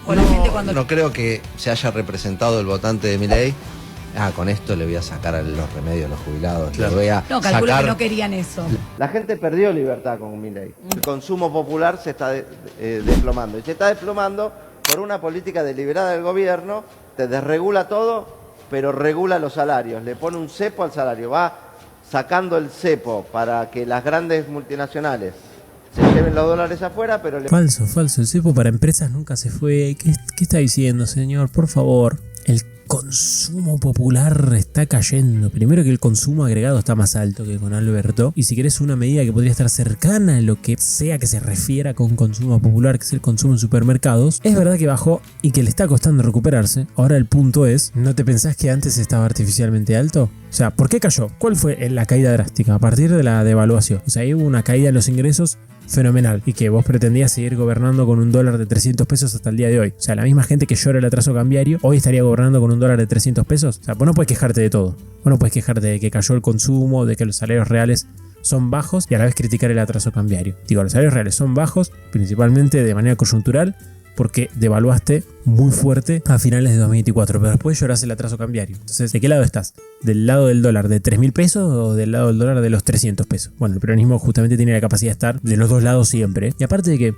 O la gente cuando... No creo que se haya representado el votante de Milei. Con esto le voy a sacar los remedios a los jubilados. Claro. Le voy a no, calculo que no querían eso. La gente perdió libertad con Milei. El consumo popular se está desplomando. Y se está desplomando por una política deliberada del gobierno. Te desregula todo, pero regula los salarios. Le pone un cepo al salario. Va sacando el cepo para que las grandes multinacionales se lleven los dólares afuera, pero... Falso. El cepo para empresas nunca se fue. ¿Qué está diciendo, señor? Por favor. El consumo popular está cayendo. Primero que el consumo agregado está más alto que con Alberto. Y si querés una medida que podría estar cercana a lo que sea que se refiera con consumo popular, que es el consumo en supermercados, es verdad que bajó y que le está costando recuperarse. Ahora el punto es, ¿no te pensás que antes estaba artificialmente alto? O sea, ¿por qué cayó? ¿Cuál fue la caída drástica? A partir de la devaluación. O sea, ahí hubo una caída en los ingresos fenomenal y que vos pretendías seguir gobernando con un dólar de 300 pesos hasta el día de hoy. O sea, la misma gente que llora el atraso cambiario hoy estaría gobernando con un dólar de 300 pesos. O sea, vos no puedes quejarte de todo. Vos no puedes quejarte de que cayó el consumo, de que los salarios reales son bajos y a la vez criticar el atraso cambiario. Digo, los salarios reales son bajos, principalmente de manera coyuntural, porque devaluaste muy fuerte a finales de 2024, pero después llorás el atraso cambiario. Entonces, ¿de qué lado estás? ¿Del lado del dólar de 3.000 pesos o del lado del dólar de los 300 pesos? Bueno, el peronismo justamente tiene la capacidad de estar de los dos lados siempre. Y aparte de que,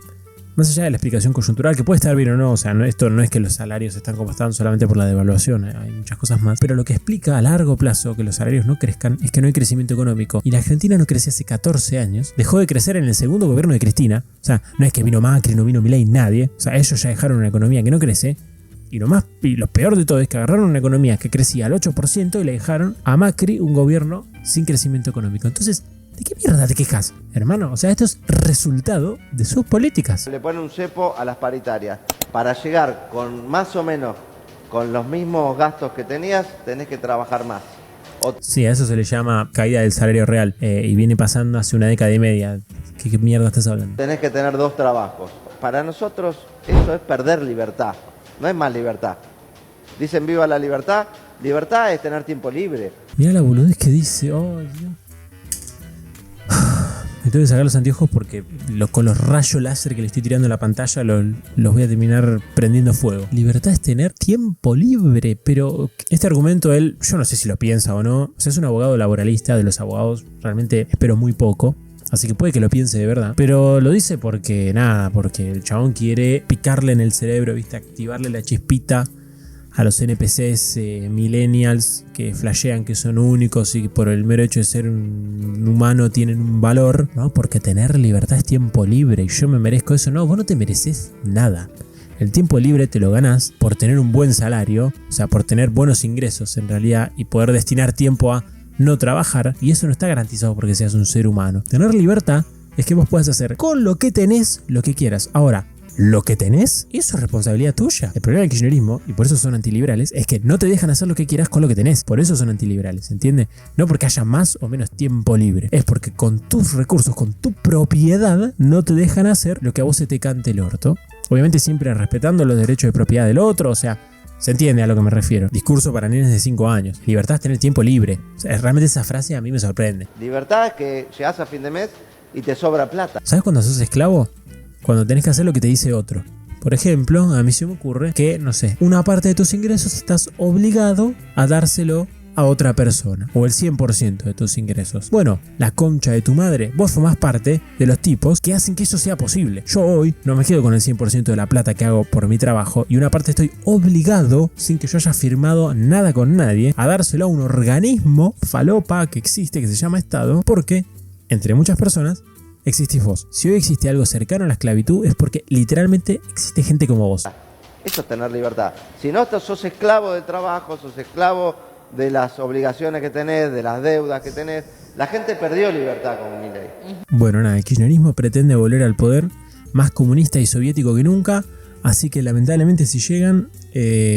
más allá de la explicación coyuntural, que puede estar bien o no, o sea, esto no es que los salarios están como están solamente por la devaluación, hay muchas cosas más, pero lo que explica a largo plazo que los salarios no crezcan es que no hay crecimiento económico. Y la Argentina no creció hace 14 años, dejó de crecer en el segundo gobierno de Cristina, o sea, no es que vino Macri, no vino Milei, nadie, o sea, ellos ya dejaron una economía que no crece. Y lo peor de todo es que agarraron una economía que crecía al 8% y le dejaron a Macri un gobierno sin crecimiento económico. Entonces, ¿de qué mierda te quejas, hermano? O sea, esto es resultado de sus políticas. Le ponen un cepo a las paritarias. Para llegar con más o menos con los mismos gastos que tenías, tenés que trabajar más. Sí, a eso se le llama caída del salario real. Y viene pasando hace una década y media. ¿Qué mierda estás hablando? Tenés que tener 2 trabajos. Para nosotros eso es perder libertad. No es más libertad. Dicen viva la libertad. Libertad es tener tiempo libre. Mirá la boludez que dice. Oh, Dios. Me tengo que sacar los anteojos porque con los rayos láser que le estoy tirando a la pantalla los voy a terminar prendiendo fuego. Libertad es tener tiempo libre, pero este argumento él, yo no sé si lo piensa o no. O sea, es un abogado laboralista, de los abogados realmente espero muy poco. Así que puede que lo piense de verdad. Pero lo dice porque el chabón quiere picarle en el cerebro, ¿viste? Activarle la chispita a los NPCs millennials que flashean que son únicos y que por el mero hecho de ser un humano tienen un valor, ¿no? Porque tener libertad es tiempo libre y yo me merezco eso. No, vos no te mereces nada. El tiempo libre te lo ganás por tener un buen salario, o sea, por tener buenos ingresos en realidad y poder destinar tiempo a no trabajar, y eso no está garantizado porque seas un ser humano. Tener libertad es que vos puedas hacer con lo que tenés lo que quieras. Ahora, lo que tenés, eso es responsabilidad tuya. El problema del kirchnerismo, y por eso son antiliberales, es que no te dejan hacer lo que quieras con lo que tenés. Por eso son antiliberales, ¿entiendes? No porque haya más o menos tiempo libre. Es porque con tus recursos, con tu propiedad, no te dejan hacer lo que a vos se te cante el orto. Obviamente siempre respetando los derechos de propiedad del otro, o sea, se entiende a lo que me refiero. Discurso para nenes de 5 años. Libertad es tener tiempo libre. O sea, realmente esa frase a mí me sorprende. Libertad es que llegás a fin de mes y te sobra plata. ¿Sabes cuándo sos esclavo? Cuando tenés que hacer lo que te dice otro. Por ejemplo, a mí se me ocurre que, no sé, una parte de tus ingresos estás obligado a dárselo a otra persona, o el 100% de tus ingresos. Bueno, la concha de tu madre, vos formás parte de los tipos que hacen que eso sea posible. Yo hoy no me quedo con el 100% de la plata que hago por mi trabajo y una parte estoy obligado, sin que yo haya firmado nada con nadie, a dárselo a un organismo falopa que existe, que se llama Estado, porque, entre muchas personas, existís vos. Si hoy existe algo cercano a la esclavitud es porque literalmente existe gente como vos. Eso es tener libertad. Si no, sos esclavo del trabajo, sos esclavo de las obligaciones que tenés, de las deudas que tenés. La gente perdió libertad con Milei. Bueno, nada, el kirchnerismo pretende volver al poder más comunista y soviético que nunca, así que lamentablemente si llegan,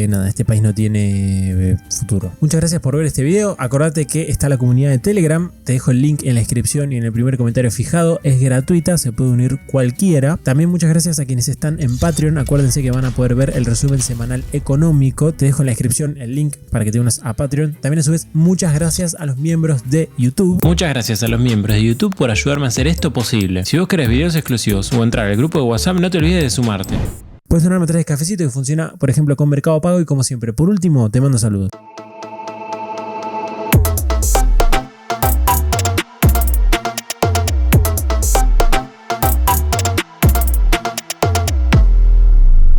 nada, este país no tiene futuro. Muchas gracias por ver este video. Acordate que está la comunidad de Telegram, te dejo el link en la descripción y en el primer comentario fijado. Es gratuita, se puede unir cualquiera. También muchas gracias a quienes están en Patreon. Acuérdense que van a poder ver el resumen semanal económico. Te dejo en la descripción el link para que te unas a Patreon. También a su vez muchas gracias a los miembros de YouTube. Muchas gracias a los miembros de YouTube por ayudarme a hacer esto posible. Si vos querés videos exclusivos o entrar al grupo de WhatsApp, no te olvides de sumarte. Puedes donarme 3 cafecitos que funciona, por ejemplo, con Mercado Pago y como siempre. Por último, te mando saludos.